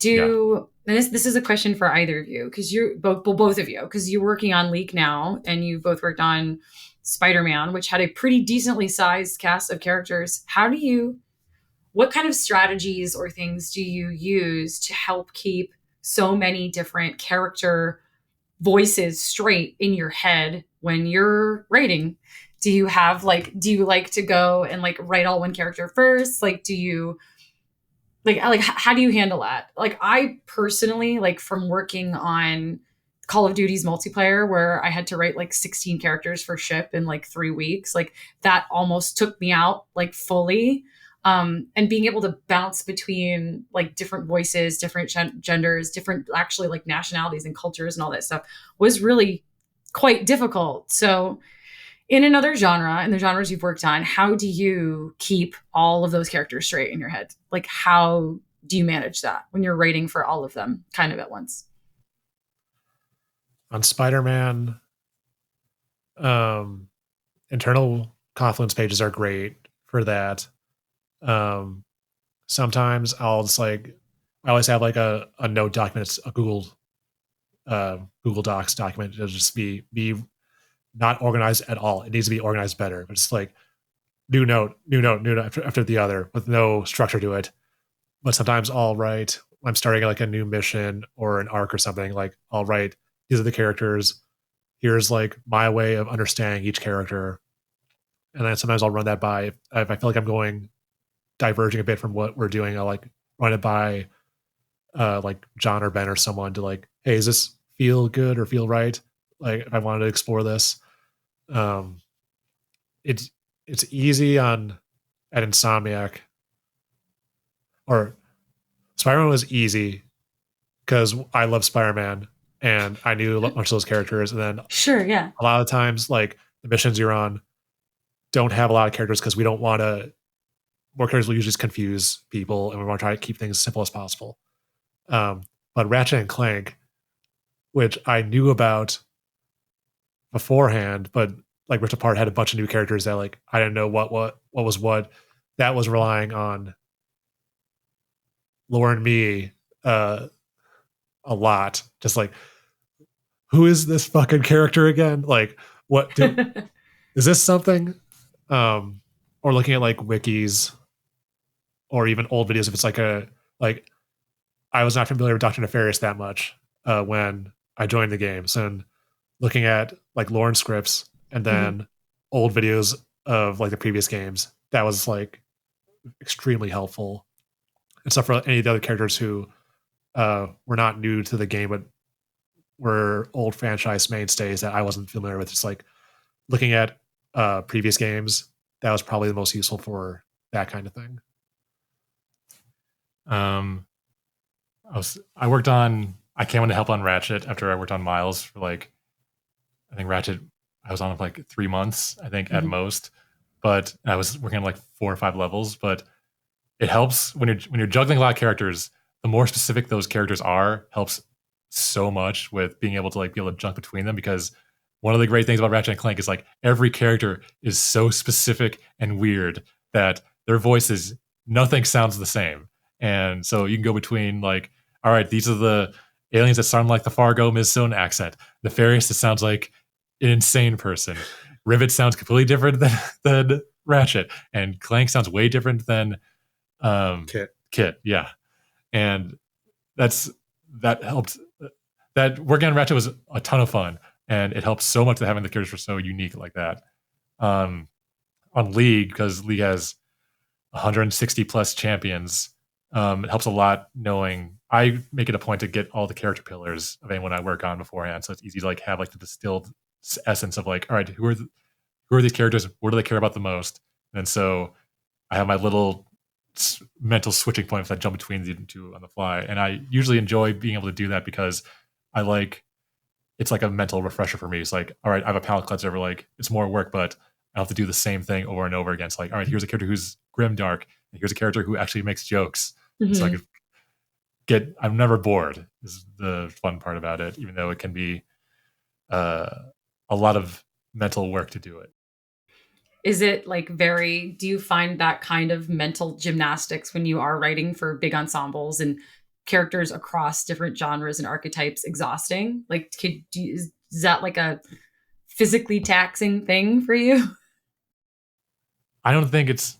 And this is a question for either of you, because you're both of you, because you're working on Leak now, and you both worked on Spider-Man, which had a pretty decently sized cast of characters. What kind of strategies or things do you use to help keep so many different character voices straight in your head when you're writing? Do you like to go and like write all one character first? Like, do you how do you handle that? Like, I personally, like, from working on Call of Duty's multiplayer, where I had to write like 16 characters for ship in like 3 weeks, like that almost took me out like fully. And being able to bounce between like different voices, different genders, different actually like nationalities and cultures and all that stuff was really quite difficult. So in another genre, in the genres you've worked on, how do you keep all of those characters straight in your head? Like, how do you manage that when you're writing for all of them kind of at once? On Spider-Man, internal confluence pages are great for that. Sometimes I'll just like, I always have like a note document. It's a Google Docs document. It'll just be not organized at all. It needs to be organized better. But it's like new note after the other with no structure to it. But sometimes I'll write, I'm starting like a new mission or an arc or something, like I'll write, these are the characters. Here's like my way of understanding each character. And then sometimes I'll run that by, if I feel like I'm going diverging a bit from what we're doing, I'll like run it by like John or Ben or someone to like, hey, does this feel good or feel right? Like if I wanted to explore this. It's easy at Insomniac, or Spider-Man was easy because I love Spider-Man and I knew a bunch of those characters. And then sure, yeah, a lot of times like the missions you're on don't have a lot of characters because we don't want to. More characters will usually just confuse people, and we want to try to keep things as simple as possible. But Ratchet and Clank, which I knew about beforehand, but like Rift Apart had a bunch of new characters that like I didn't know what was what. That was relying on Laura and me a lot. Just like, who is this fucking character again? Like, is this something? Or looking at like wikis or even old videos. If it's like I was not familiar with Dr. Nefarious that much when I joined the games, and looking at like Lauren scripts and then old videos of like the previous games, that was like extremely helpful. And stuff for any of the other characters who were not new to the game, but were old franchise mainstays that I wasn't familiar with. Just like looking at previous games, that was probably the most useful for that kind of thing. I came in to help on Ratchet after I worked on Miles for like, I think Ratchet, I was on it for like 3 months, I think at most, but I was working on like 4 or 5 levels. But it helps when you're juggling a lot of characters. The more specific those characters are, helps so much with being able to jump between them, because one of the great things about Ratchet and Clank is like every character is so specific and weird that their voices, nothing sounds the same. And so you can go between like, all right, these are the aliens that sound like the Fargo Mizzone accent. Nefarious, that sounds like an insane person. Rivet sounds completely different than Ratchet. And Clank sounds way different than Kit. Yeah. And that helped. That working on Ratchet was a ton of fun. And it helps so much that having the characters were so unique like that. On League, because League has 160 plus champions, it helps a lot knowing I make it a point to get all the character pillars of anyone I work on beforehand, so it's easy to like have like the distilled essence of like, all right, who are these characters? What do they care about the most? And so I have my little mental switching point if I jump between the two on the fly, and I usually enjoy being able to do that because it's like a mental refresher for me. It's like, all right, I have a palate cleanser where like it's more work, but I don't have to do the same thing over and over again. It's like, all right, here's a character who's grimdark, and here's a character who actually makes jokes. So I could I'm never bored is the fun part about it, even though it can be a lot of mental work to do it. Is it like do you find that kind of mental gymnastics when you are writing for big ensembles and characters across different genres and archetypes exhausting? Like, is that like a physically taxing thing for you? I don't think it's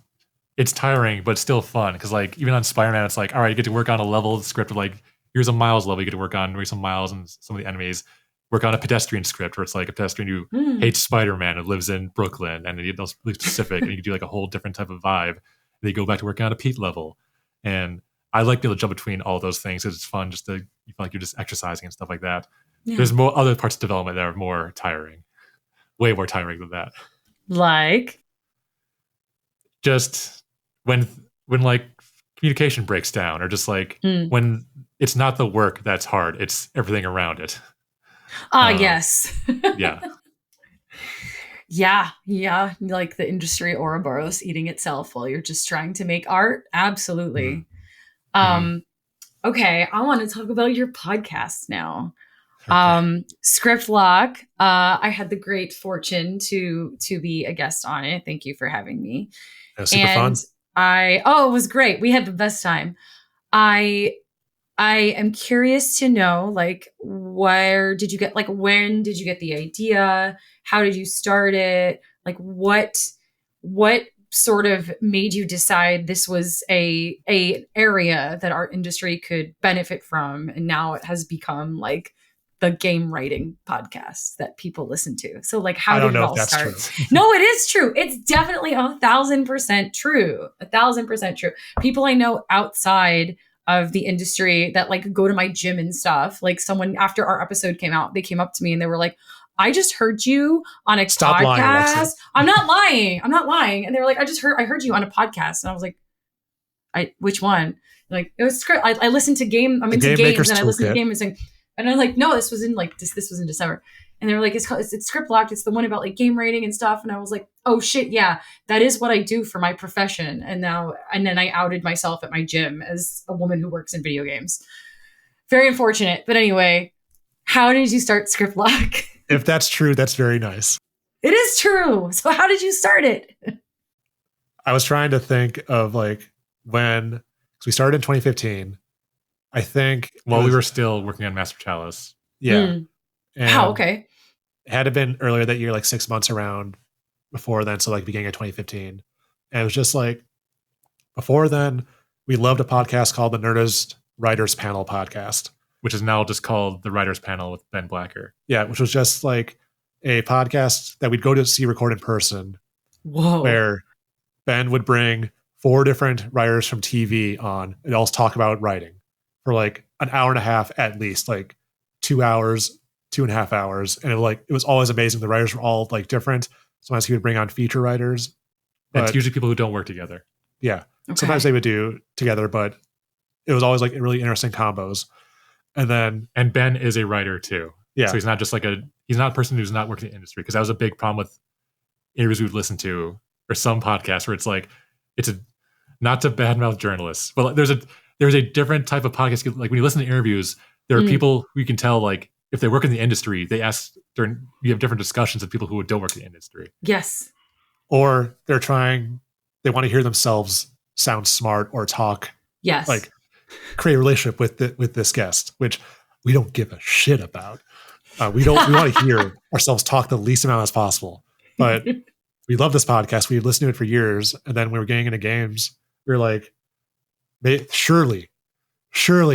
tiring, but still fun, because like even on Spider-Man, it's like, all right, you get to work on a level script of like, here's a Miles level, you get to work on maybe some Miles and some of the enemies. Work on a pedestrian script where it's like a pedestrian who hates Spider-Man and lives in Brooklyn, and it's really specific, and you can do like a whole different type of vibe. And then you go back to working on a Pete level, and I like being able to jump between all those things because it's fun. You feel like you're just exercising and stuff like that. Yeah. There's more other parts of development that are more tiring, way more tiring than that. Like, just when like communication breaks down, or just like when it's not the work that's hard, it's everything around it. Yes. Yeah. Like the industry Ouroboros eating itself while you're just trying to make art. Absolutely. Okay, I want to talk about your podcast now. Okay. Script Lock. I had the great fortune to be a guest on it. Thank you for having me. It was super fun. It was great. We had the best time. I am curious to know, like, when did you get the idea? How did you start it? Like, what sort of made you decide this was a area that our industry could benefit from? And now it has become like the game writing podcast that people listen to. So like, how did it all start? No, it is true. It's definitely 1,000% true. 1,000% true. People I know outside of the industry that like go to my gym and stuff, like someone after our episode came out, they came up to me and they were like, I just heard you on a Stop podcast. Lying, I'm not lying. And they were like, I heard you on a podcast. And I was like, which one? Like, it was script. I listened to I'm into games and I listened to games and I'm like, no, this was in December. And they were like, it's Script Locked. It's the one about like game rating and stuff. And I was like, oh shit, yeah, that is what I do for my profession. And then I outed myself at my gym as a woman who works in video games. Very unfortunate. But anyway, how did you start Script Lock? If that's true, that's very nice. It is true. So how did you start it? I was trying to think of like because we started in 2015. I think we were still working on Master Chalice. Yeah. Wow, okay. It had to been earlier that year, like 6 months around before then. So like beginning of 2015. And it was just like, before then, we loved a podcast called the Nerdist Writers Panel Podcast. which is now just called the Writers Panel with Ben Blacker. Yeah, which was just like a podcast that we'd go to see record in person. Whoa. Where Ben would bring 4 different writers from TV on and all talk about writing for like an hour and a half at least, like 2 hours, 2.5 hours. And it was always amazing. The writers were all like different. Sometimes he would bring on feature writers. And it's usually people who don't work together. Yeah. Okay. Sometimes they would do together, but it was always like really interesting combos. And Ben is a writer too. Yeah. So he's not just he's not a person who's not working in the industry, because that was a big problem with interviews we've listened to, or some podcasts where it's not to badmouth journalists, but there's a different type of podcast. Like when you listen to interviews, there are people who you can tell, like if they work in the industry, you have different discussions with people who don't work in the industry. Yes. Or they want to hear themselves sound smart or talk. Yes. Like create a relationship with this guest, which we don't give a shit about. We want to hear ourselves talk the least amount as possible. But we love this podcast. We listened to it for years, and then we were getting into games. We were like, surely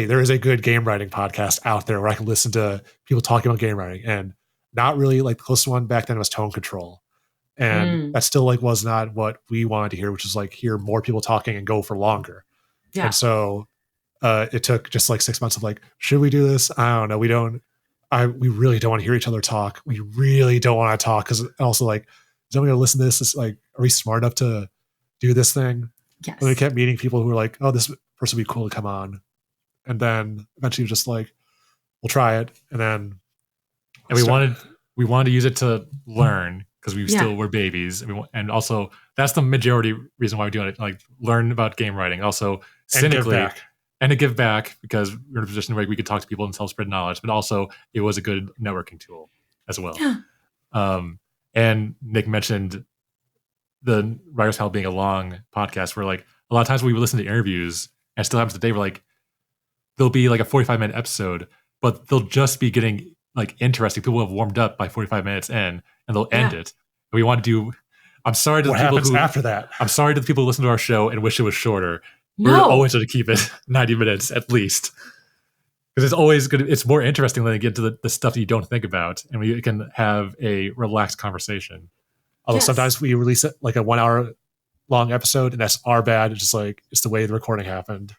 there is a good game writing podcast out there where I can listen to people talking about game writing. And not really, like the closest one back then was Tone Control. And that still was not what we wanted to hear, which is like hear more people talking and go for longer. Yeah. And so it took just like 6 months of like, should we do this? I don't know. We really don't want to hear each other talk. We really don't want to talk, because also like, is anyone going to listen to this? It's like, are we smart enough to do this thing? Yes. And we kept meeting people who were like, oh, this person would be cool to come on. And then eventually we just like, we'll try it. And we wanted to use it to learn, because we still were babies. And also that's the majority reason why we're doing it. Like learn about game writing, also cynically, and to give back, because we're in a position where we could talk to people and self-spread knowledge, but also it was a good networking tool as well. Yeah. And Nick mentioned the Writers Panel being a long podcast, where like a lot of times we would listen to interviews, and it still happens today, where like there'll be like a 45-minute episode, but they'll just be getting like interesting. People have warmed up by 45 minutes in, and they'll end it. And we want to do. I'm sorry to what the people happens who after that. I'm sorry to the people who listen to our show and wish it was shorter. No. We're always going to keep it 90 minutes at least, because it's always good. It's more interesting when they get to the stuff that you don't think about, and we can have a relaxed conversation. Although sometimes we release it like a 1 hour long episode, and that's our bad. It's just like, it's the way the recording happened.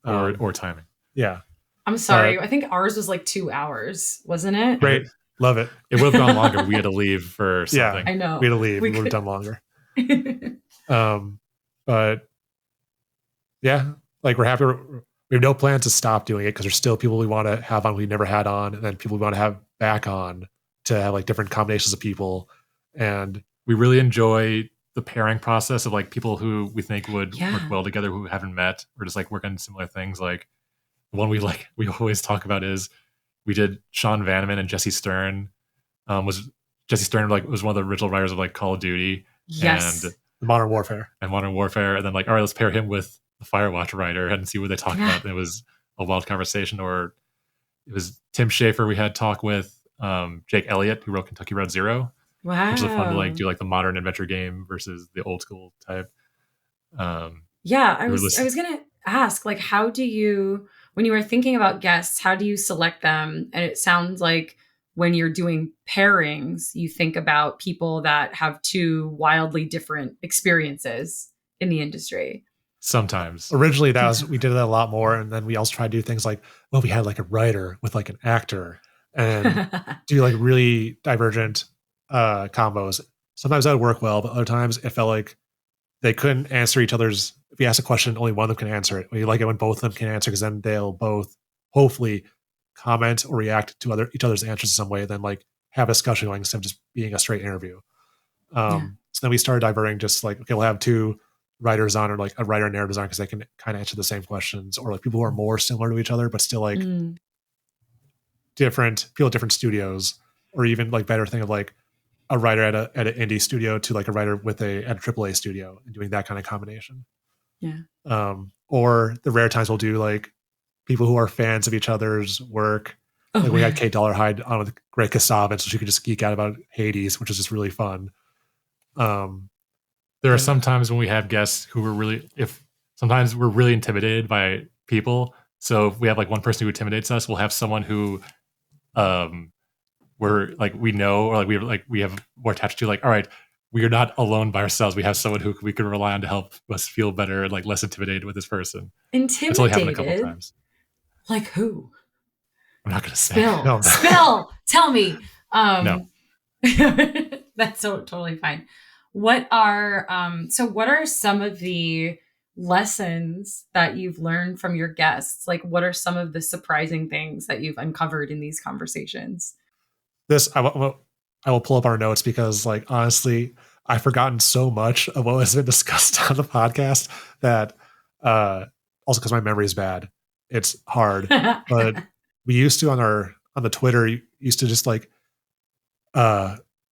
Or timing. Yeah. I'm sorry. I think ours was like 2 hours, wasn't it? Great. Love it. It would have gone longer. We had to leave for something. Yeah, I know. We had to leave. We would have done longer. But yeah, like we're happy. We have no plan to stop doing it, because there's still people we want to have on we never had on, and then people we want to have back on to have like different combinations of people. And we really enjoy the pairing process of like people who we think would work well together, who haven't met, or just like work on similar things. Like the one we always talk about is we did Sean Vanneman and Jesse Stern. Jesse Stern was one of the original writers of like Call of Duty and Modern Warfare. And then like, all right, let's pair him with the Firewatch writer and see what they talk about. And it was a wild conversation. Or it was Tim Schafer we had talk with, Jake Elliott, who wrote Kentucky Road Zero. Wow. Which is fun to like do like the modern adventure game versus the old school type. I was gonna ask, like, how do you, when you were thinking about guests, how do you select them? And it sounds like when you're doing pairings, you think about people that have two wildly different experiences in the industry. Sometimes. Originally we did it a lot more, and then we also tried to do things like, well, we had like a writer with like an actor, and do like really divergent combos. Sometimes that would work well, but other times it felt like they couldn't answer each other's. If you ask a question, only one of them can answer it. We like it when both of them can answer, because then they'll both hopefully comment or react to each other's answers in some way, then like have a discussion going instead of just being a straight interview. So then we started diverting, just like, okay, we'll have two writers on, or like a writer and narrative designer, because they can kind of answer the same questions, or like people who are more similar to each other but still like different people at different studios, or even like better thing of like a writer at an indie studio to like a writer at a AAA studio, and doing that kind of combination. Or the rare times we'll do like people who are fans of each other's work. We had Kate Dollarhide on with Greg Kasavin, so she could just geek out about Hades, which is just really fun. There are some times when we have guests who sometimes we're really intimidated by people, So if we have like one person who intimidates us, we'll have someone who we're like we know, or we have more attached to, like, all right, we are not alone by ourselves. We have someone who we can rely on to help us feel better and like less intimidated with this person. It's only happened a couple Intimidated? times. Like who? I'm not gonna say. Spill. No. Spill. Tell me. No. That's totally fine. What are some of the lessons that you've learned from your guests? Like, what are some of the surprising things that you've uncovered in these conversations? I will pull up our notes because, like, honestly, I've forgotten so much of what has been discussed on the podcast that also because my memory is bad, it's hard. But we used to on the Twitter used to just like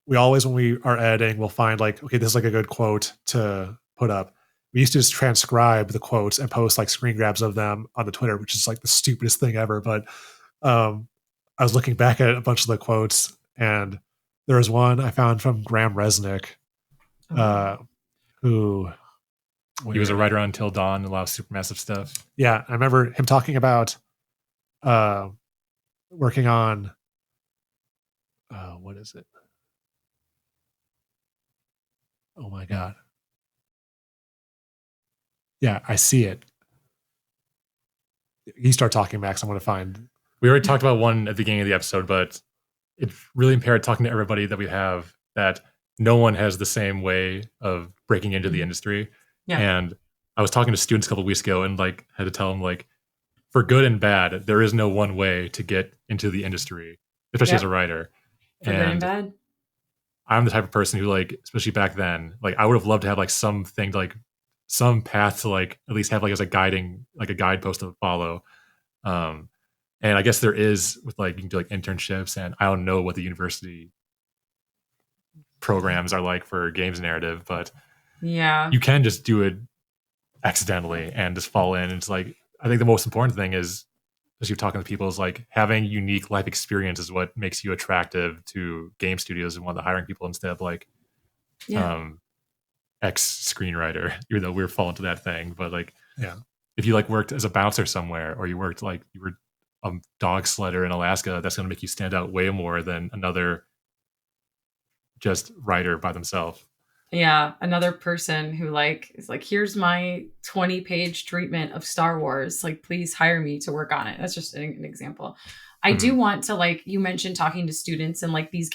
we always, when we are editing, we'll find like, okay, this is like a good quote to put up. We used to just transcribe the quotes and post like screen grabs of them on the Twitter, which is like the stupidest thing ever. But I was looking back at a bunch of the quotes, and there was one I found from Graham Resnick, who he was a writer on Until Dawn, a lot of Supermassive stuff. Yeah, I remember him talking about working on what is it? Oh my god. Yeah, I see it. You start talking, Max. I'm going to find. We already talked about one at the beginning of the episode, but it's really impaired talking to everybody that we have that no one has the same way of breaking into the industry. Yeah. And I was talking to students a couple of weeks ago and like had to tell them, like, for good and bad, there is no one way to get into the industry, especially as a writer. For good and bad. I'm the type of person who, like, especially back then, like, I would have loved to have like something, like some path to like at least have like as a guiding, like a guidepost to follow. And I guess there is with like, you can do like internships, and I don't know what the university programs are like for games narrative, but yeah, you can just do it accidentally and just fall in. It's like, I think the most important thing is, as you're talking to people, is like having unique life experience is what makes you attractive to game studios and want to hiring people instead of like ex screenwriter, even though we're falling to that thing. But like, if you like worked as a bouncer somewhere, or you worked like you were a dog sledder in Alaska, that's going to make you stand out way more than another just writer by themselves. Yeah, another person who like is like, here's my 20-page treatment of Star Wars. Like, please hire me to work on it. That's just an example. I do want to, like, you mentioned talking to students and like these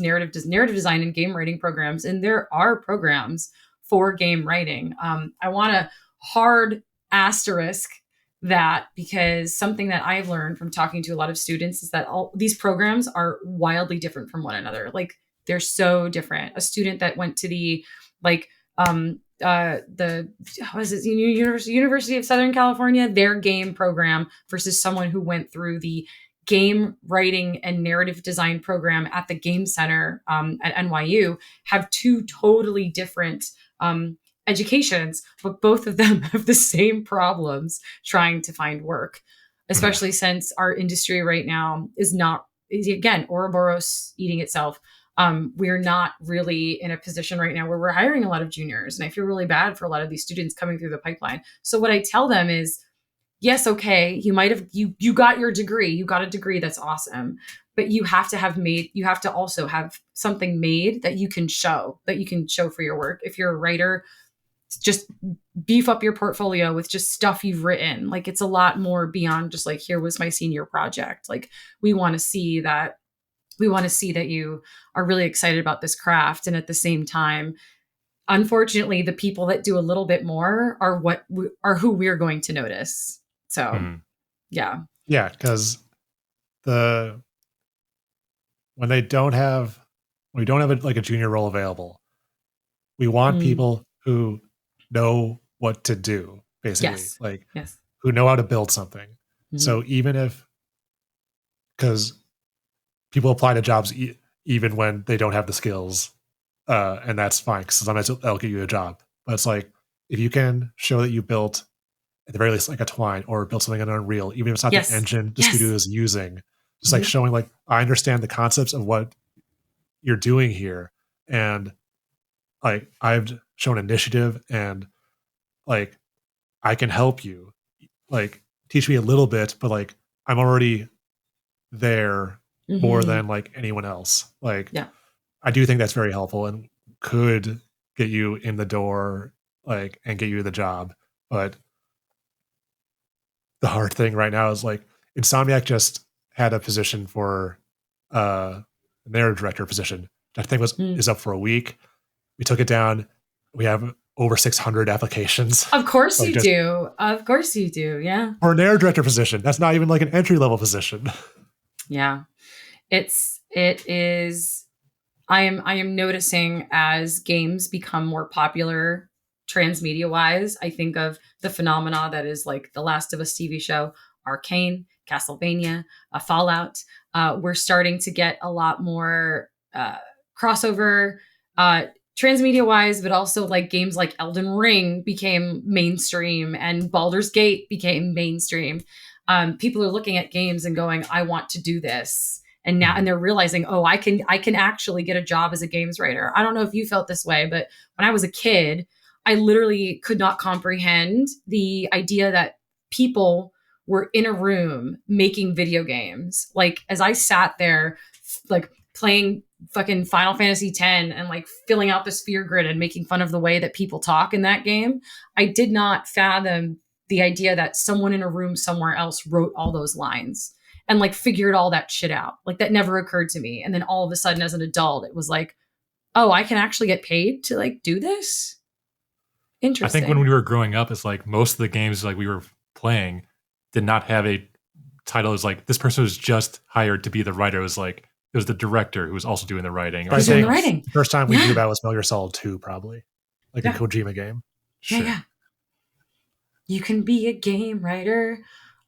narrative design and game writing programs, and there are programs for game writing. I want to hard asterisk that, because something that I've learned from talking to a lot of students is that all these programs are wildly different from one another. Like, they're so different. A student that went to the University of Southern California, their game program, versus someone who went through the game writing and narrative design program at the Game Center at NYU, have two totally different educations, but both of them have the same problems trying to find work, especially since our industry right now is again, Ouroboros eating itself. We're not really in a position right now where we're hiring a lot of juniors. And I feel really bad for a lot of these students coming through the pipeline. So what I tell them is, yes, okay, you might have, you got your degree, you got a degree, that's awesome. But you have to also have something made that you can show for your work. If you're a writer, just beef up your portfolio with just stuff you've written. Like, it's a lot more beyond just like, here was my senior project. Like, we want to see that you are really excited about this craft. And at the same time, unfortunately, the people that do a little bit more are who we're going to notice. So, yeah. Because when we don't have a junior role available, we want people who know what to do, basically, who know how to build something. So because people apply to jobs even when they don't have the skills, and that's fine, because sometimes they'll get you a job. But it's like, if you can show that you built, at the very least, like a Twine, or built something in Unreal, even if it's not the engine the studio is using, just like showing, like, I understand the concepts of what you're doing here, and like, I've shown initiative, and like, I can help you. Like, teach me a little bit, but like I'm already there more than like anyone else. Like, I do think that's very helpful and could get you in the door, like, and get you the job. But the hard thing right now is like Insomniac just had a position for their director position. That thing is up for a week. We took it down. We have over 600 applications. Of course you do. Of course you do. Yeah. For an air director position. That's not even like an entry level position. Yeah. It is. I am noticing as games become more popular transmedia wise, I think of the phenomena that is like the Last of Us TV show, Arcane, Castlevania, Fallout. We're starting to get a lot more crossover transmedia wise, but also like games like Elden Ring became mainstream and Baldur's Gate became mainstream. People are looking at games and going, I want to do this. And now, and they're realizing, oh, I can actually get a job as a games writer. I don't know if you felt this way, but when I was a kid, I literally could not comprehend the idea that people were in a room making video games. Like, as I sat there, like playing fucking Final Fantasy X and like filling out the sphere grid and making fun of the way that people talk in that game, I did not fathom the idea that someone in a room somewhere else wrote all those lines and like figured all that shit out. Like, that never occurred to me. And then all of a sudden as an adult, it was like, oh, I can actually get paid to like do this. Interesting. I think when we were growing up, it's like most of the games like we were playing did not have a title. It was like, this person was just hired to be the writer. It was like, it was the director who was also doing the writing. Who's doing the writing? The first time we knew about was Metal Gear Solid 2, probably. Like a Kojima game. Sure. Yeah. You can be a game writer.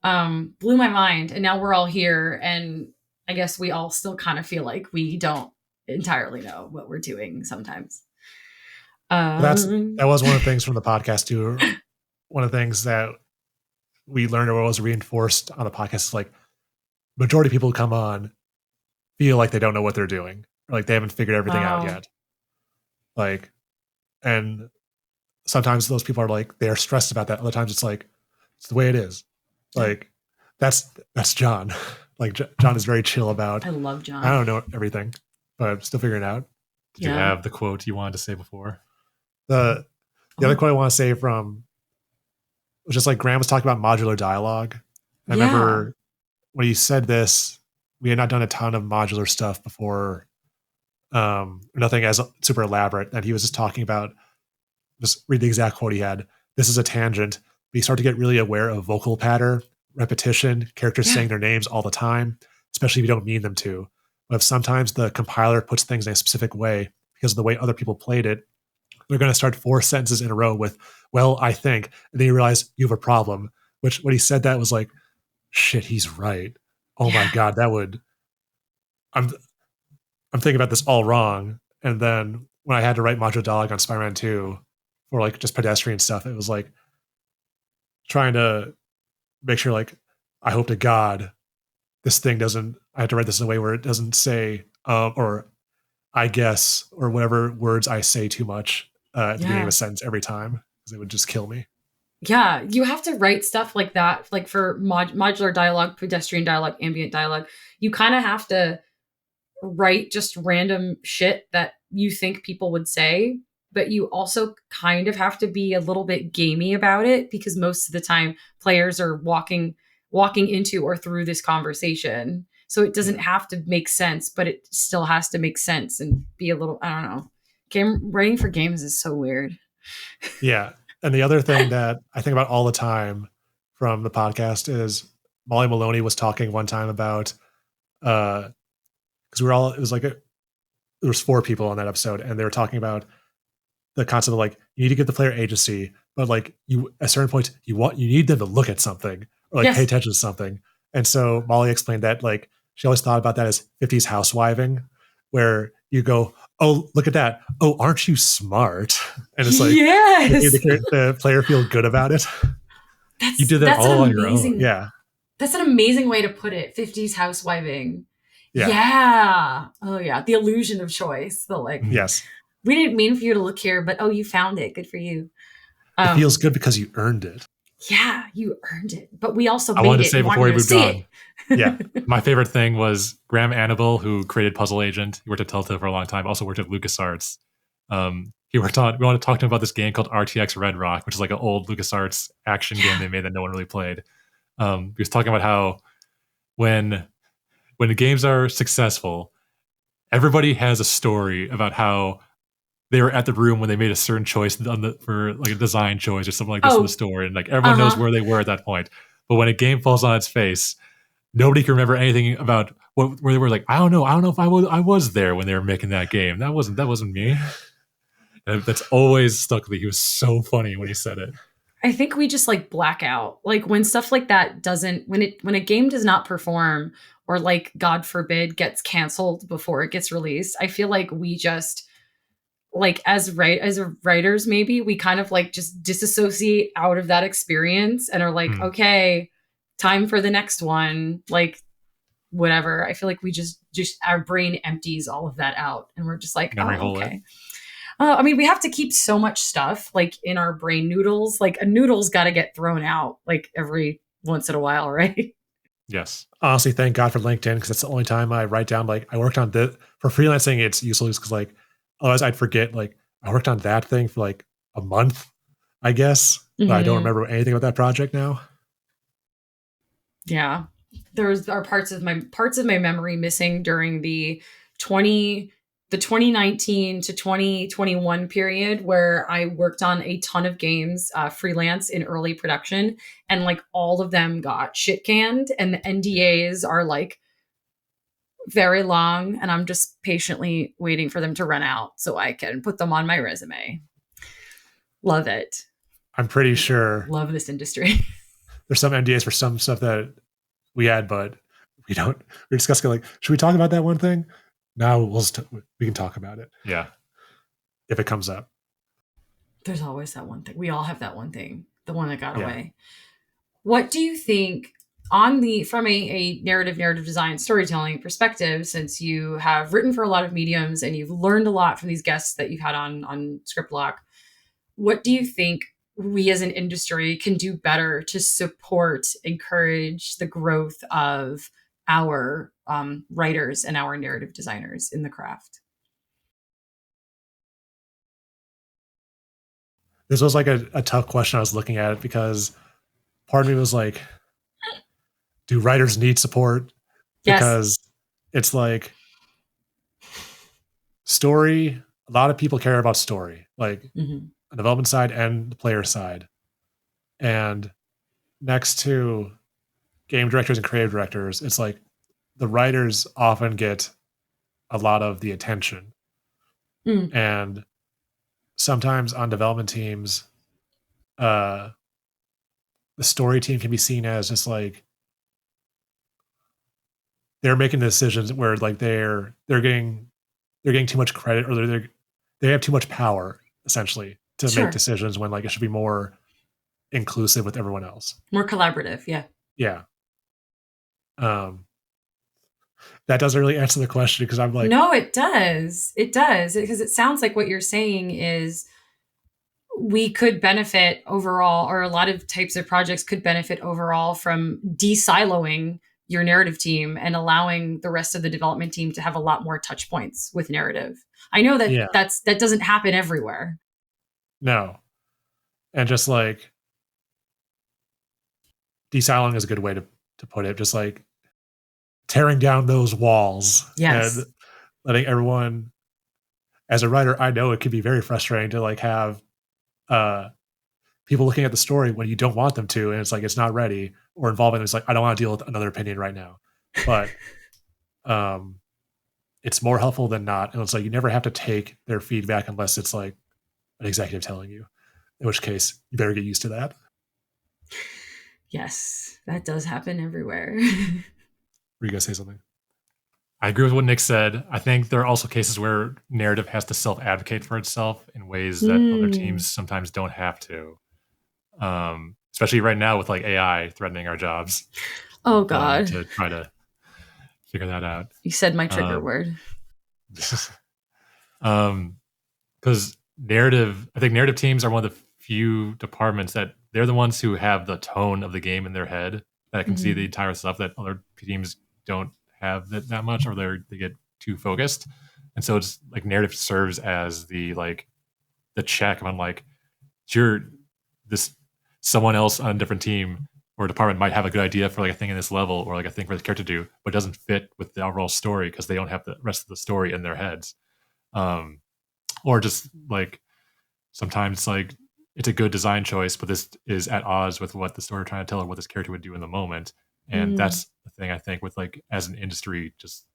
Blew my mind. And now we're all here. And I guess we all still kind of feel like we don't entirely know what we're doing sometimes. That was one of the things from the podcast too. One of the things that we learned or was reinforced on the podcast is like majority of people who come on feel like they don't know what they're doing. Or like they haven't figured everything out yet. Like, and sometimes those people are like, they are stressed about that. Other times it's like, it's the way it is. Like, that's John. Like, John is very chill about. I love John. I don't know everything, but I'm still figuring it out. Did you have the quote you wanted to say before? The other quote I want to say from was just like Graham was talking about modular dialogue. I remember when he said this, we had not done a ton of modular stuff before, nothing as super elaborate. And he was just talking about, just read the exact quote he had. This is a tangent. But you start to get really aware of vocal pattern, repetition, characters saying their names all the time, especially if you don't mean them to. But if sometimes the compiler puts things in a specific way because of the way other people played it, they're going to start 4 sentences in a row with, well, I think, and then you realize you have a problem, which when he said that was like, shit, he's right. Oh my God, that would, I'm thinking about this all wrong. And then when I had to write modular dialogue on Spider-Man 2 for like just pedestrian stuff, it was like trying to make sure like, I hope to God this thing doesn't, I have to write this in a way where it doesn't say, or I guess, or whatever words I say too much at the beginning of a sentence every time, because it would just kill me. Yeah, you have to write stuff like that, like for modular dialogue, pedestrian dialogue, ambient dialogue. You kind of have to write just random shit that you think people would say, but you also kind of have to be a little bit gamey about it, because most of the time players are walking into or through this conversation. So it doesn't have to make sense, but it still has to make sense and be a little, I don't know. Writing for games is so weird. Yeah. And the other thing that I think about all the time from the podcast is Molly Maloney was talking one time about, because it was like there was 4 people on that episode, and they were talking about the concept of like, you need to give the player agency, but like you, at a certain point, you need them to look at something or like pay attention to something. And so Molly explained that like, she always thought about that as 50s housewiving, where you go, oh, look at that. Oh, aren't you smart? And it's like, the player feel good about it. You did that all on your own. Yeah. That's an amazing way to put it. 50s housewiving. Yeah. Oh yeah. The illusion of choice. The like, yes, we didn't mean for you to look here, but oh, you found it. Good for you. It feels good because you earned it. Yeah, you earned it. But we also I made wanted it to say and before wanted we you to moved see on. it. Yeah. My favorite thing was Graham Annabelle, who created Puzzle Agent. He worked at Telltale for a long time. Also worked at LucasArts. We want to talk to him about this game called RTX Red Rock, which is like an old LucasArts action game they made that no one really played. He was talking about how when the games are successful, everybody has a story about how they were at the room when they made a certain choice for like a design choice or something like this in the story, and like everyone knows where they were at that point. But when a game falls on its face, nobody can remember anything about where they were. Like, I don't know if I was there when they were making that game. That wasn't me. And that's always stuck with me. He was so funny when he said it. I think we just like black out. Like when stuff like that doesn't, when a game does not perform, or like God forbid gets canceled before it gets released, I feel like we just like as writers, maybe we kind of like just disassociate out of that experience and are like, okay, time for the next one. Like whatever. I feel like we just our brain empties all of that out and we're just like, Memory oh, hole okay. I mean, we have to keep so much stuff like in our brain noodles. Like a noodle's got to get thrown out like every once in a while, right? Yes. Honestly, thank God for LinkedIn, because that's the only time I write down, like, I worked on this. For freelancing, it's useless because, like, otherwise I'd forget, like, I worked on that thing for like a month, I guess. But I don't remember anything about that project now. Yeah. Are parts of my memory missing during the 2019 to 2021 period where I worked on a ton of games freelance in early production, and like all of them got shit canned and the NDAs are like very long, and I'm just patiently waiting for them to run out so I can put them on my resume. Love it. I'm pretty sure Love this industry. there's some NDAs for some stuff that we had, but we don't. We're discussing, like, should we talk about that one thing? No, we can talk about it. Yeah. If it comes up. There's always that one thing. We all have that one thing, the one that got away. What do you think from a narrative design storytelling perspective, since you have written for a lot of mediums and you've learned a lot from these guests that you've had on Script Block, what do you think we as an industry can do better to support, encourage the growth of our writers and our narrative designers in the craft? This was like a tough question. I was looking at it because part of me was like, do writers need support? Because it's like story, a lot of people care about story, like the development side and the player side. And next to game directors and creative directors, it's like the writers often get a lot of the attention. And sometimes on development teams, the story team can be seen as just like they're making decisions where like they're getting too much credit, or they have too much power essentially to make decisions when like it should be more inclusive with everyone else, more collaborative. Yeah. That doesn't really answer the question, because I'm like, no, it does, because it sounds like what you're saying is we could benefit overall, or a lot of types of projects could benefit overall from de-siloing your narrative team and allowing the rest of the development team to have a lot more touch points with narrative. I know that that doesn't happen everywhere. No. And just like de-siloing is a good way to put it. Just like tearing down those walls and letting everyone, as a writer, I know it can be very frustrating to like have people looking at the story when you don't want them to, and it's like it's not ready, or involving. It's like, I don't want to deal with another opinion right now. But it's more helpful than not. And it's like you never have to take their feedback unless it's like an executive telling you, in which case you better get used to that. Yes, that does happen everywhere. Were you going to say something? I agree with what Nick said. I think there are also cases where narrative has to self-advocate for itself in ways that other teams sometimes don't have to. Especially right now with like AI threatening our jobs. Oh God. To try to figure that out. You said my trigger word. Because I think narrative teams are one of the few departments that they're the ones who have the tone of the game in their head, that can see the entire stuff that other teams don't have that much, or they get too focused. And so it's like narrative serves as the check on like, sure, this someone else on a different team or department might have a good idea for like a thing in this level or like a thing for the character to do, but it doesn't fit with the overall story because they don't have the rest of the story in their heads. Or just like sometimes like it's a good design choice, but this is at odds with what the story trying to tell or what this character would do in the moment. And that's the thing I think with like as an industry, just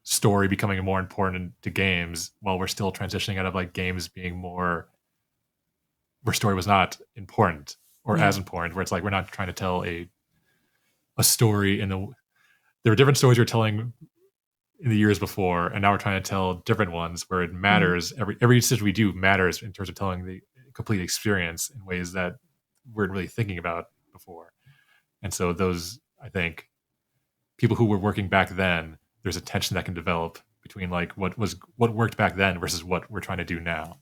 story becoming more important to games while we're still transitioning out of like games being more where story was not important or as important, where it's like we're not trying to tell a story there were different stories we were telling in the years before, and now we're trying to tell different ones where it matters. Every decision we do matters in terms of telling the complete experience in ways that we weren't really thinking about before. And so those, I think, people who were working back then, there's a tension that can develop between like what worked back then versus what we're trying to do now.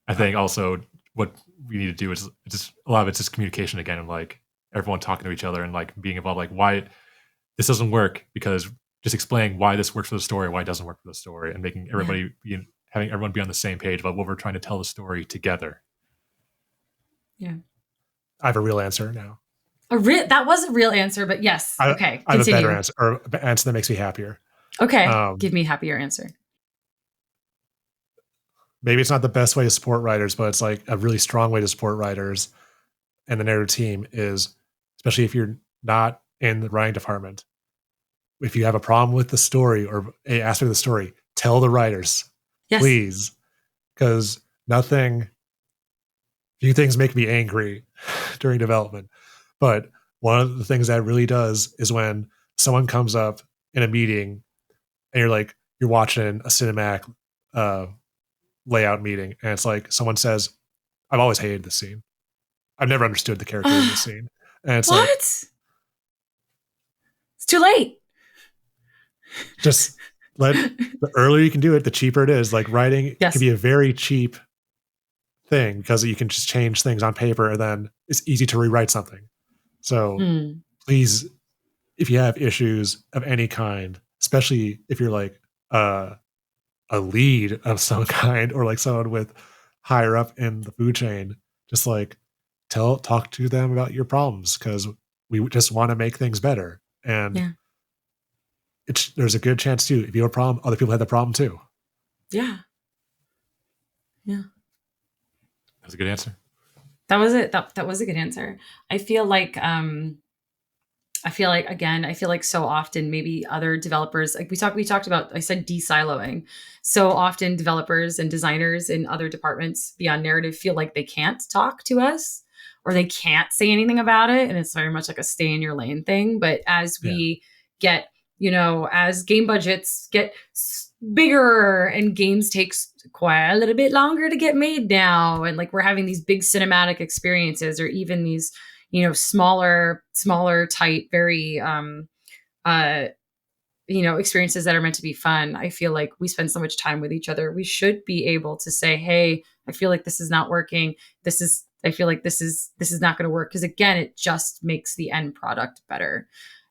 I think also what we need to do is just a lot of it's just communication again, and like everyone talking to each other and like being involved, like why this doesn't work, because just explaining why this works for the story, why it doesn't work for the story, and making everybody having everyone be on the same page about what we're trying to tell the story together. Yeah. I have a real answer now. That was a real answer, but yes. Okay. I have a better answer, or an answer that makes me happier. Okay. Give me a happier answer. Maybe it's not the best way to support writers, but it's like a really strong way to support writers and the narrative team is, especially if you're not in the writing department, if you have a problem with the story or a aspect of the story, tell the writers, please, because few things make me angry during development. But one of the things that really does is when someone comes up in a meeting and you're watching a cinematic layout meeting, and it's like someone says, I've always hated this scene. I've never understood the character in this scene. And it's what? It's too late. Just the earlier you can do it, the cheaper it is. Like writing can be a very cheap thing because you can just change things on paper and then it's easy to rewrite something. So please, if you have issues of any kind, especially if you're like a lead of some kind or like someone with higher up in the food chain, just like talk to them about your problems, because we just want to make things better. And there's a good chance too, if you have a problem, other people have the problem too. Yeah. That was a good answer. That was it. That was a good answer. I feel like so often maybe other developers, like we talked about, I said de-siloing. So often developers and designers in other departments beyond narrative feel like they can't talk to us or they can't say anything about it. And it's very much like a stay in your lane thing. But as we get, as game budgets get bigger and games takes quite a little bit longer to get made now, and like we're having these big cinematic experiences or even these smaller tight, very experiences that are meant to be fun. I feel like we spend so much time with each other. We should be able to say, hey, I feel like this is not working. I feel like this is not going to work, because again, it just makes the end product better.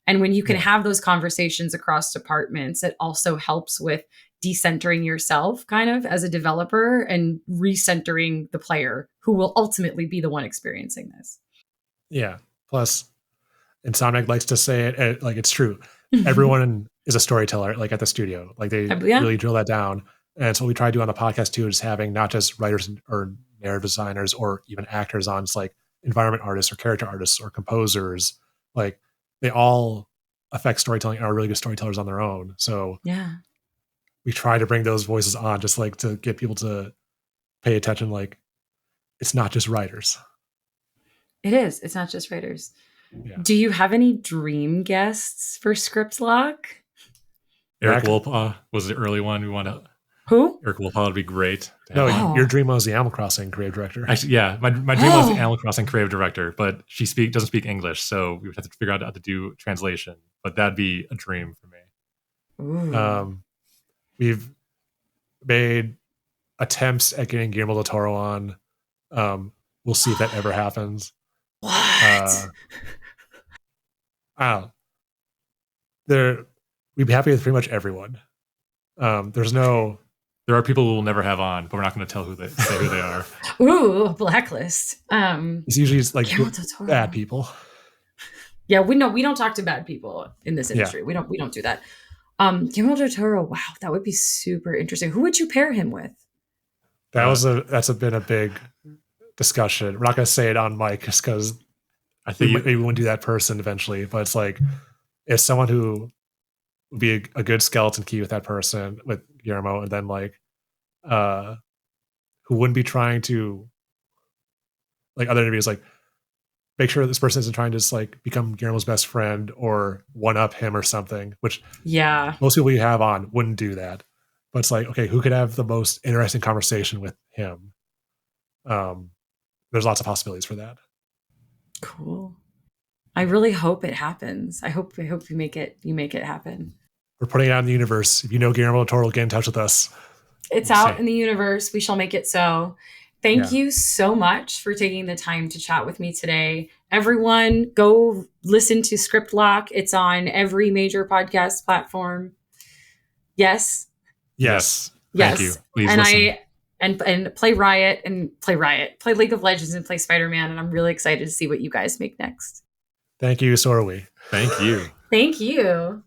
And when you can have those conversations across departments, it also helps with decentering yourself kind of as a developer and recentering the player who will ultimately be the one experiencing this. Yeah. Plus, Insomniac likes to say it like it's true. Everyone is a storyteller, like at the studio. Like they really drill that down. And it's what we try to do on the podcast too, is having not just writers or narrative designers or even actors on. It's like environment artists or character artists or composers. Like they all affect storytelling and are really good storytellers on their own. So we try to bring those voices on, just like to get people to pay attention. Like it's not just writers. It is. It's not just writers. Yeah. Do you have any dream guests for Script Lock? Eric Wolpaw was the early one. We want to. Who? Eric Wolpaw would be great. No, your dream was the Animal Crossing creative director. Actually, my dream was the Animal Crossing creative director, but she doesn't speak English, so we would have to figure out how to do translation. But that'd be a dream for me. We've made attempts at getting Guillermo del Toro on. We'll see if that ever happens. What? I don't know. We'd be happy with pretty much everyone. There's no. There are people we will never have on, but we're not going to tell who they are. Ooh, blacklist. It's usually like bad people. Yeah, we don't talk to bad people in this industry. Yeah. We don't do that. Guillermo del Toro. Wow, that would be super interesting. Who would you pair him with? That's been a big discussion. We're not going to say it on mic just because I think maybe we won't do that person eventually. But it's like if someone who would be a good skeleton key with that person, with Guillermo, and then like who wouldn't be trying to, like other interviews, like make sure this person isn't trying to just like become Guillermo's best friend or one up him or something, which most people you have on wouldn't do that. But it's like, okay, who could have the most interesting conversation with him? There's lots of possibilities for that. Cool. I really hope it happens. I hope you make it happen. We're putting it out in the universe. If you know Guillermo del Toro, get in touch with us. It's out in the universe. We shall make it so. Thank you so much for taking the time to chat with me today. Everyone, go listen to Script Lock. It's on every major podcast platform. Yes. Thank you. Please listen. And play Riot, play League of Legends, and play Spider-Man. And I'm really excited to see what you guys make next. Thank you. So are we. Thank you. Thank you.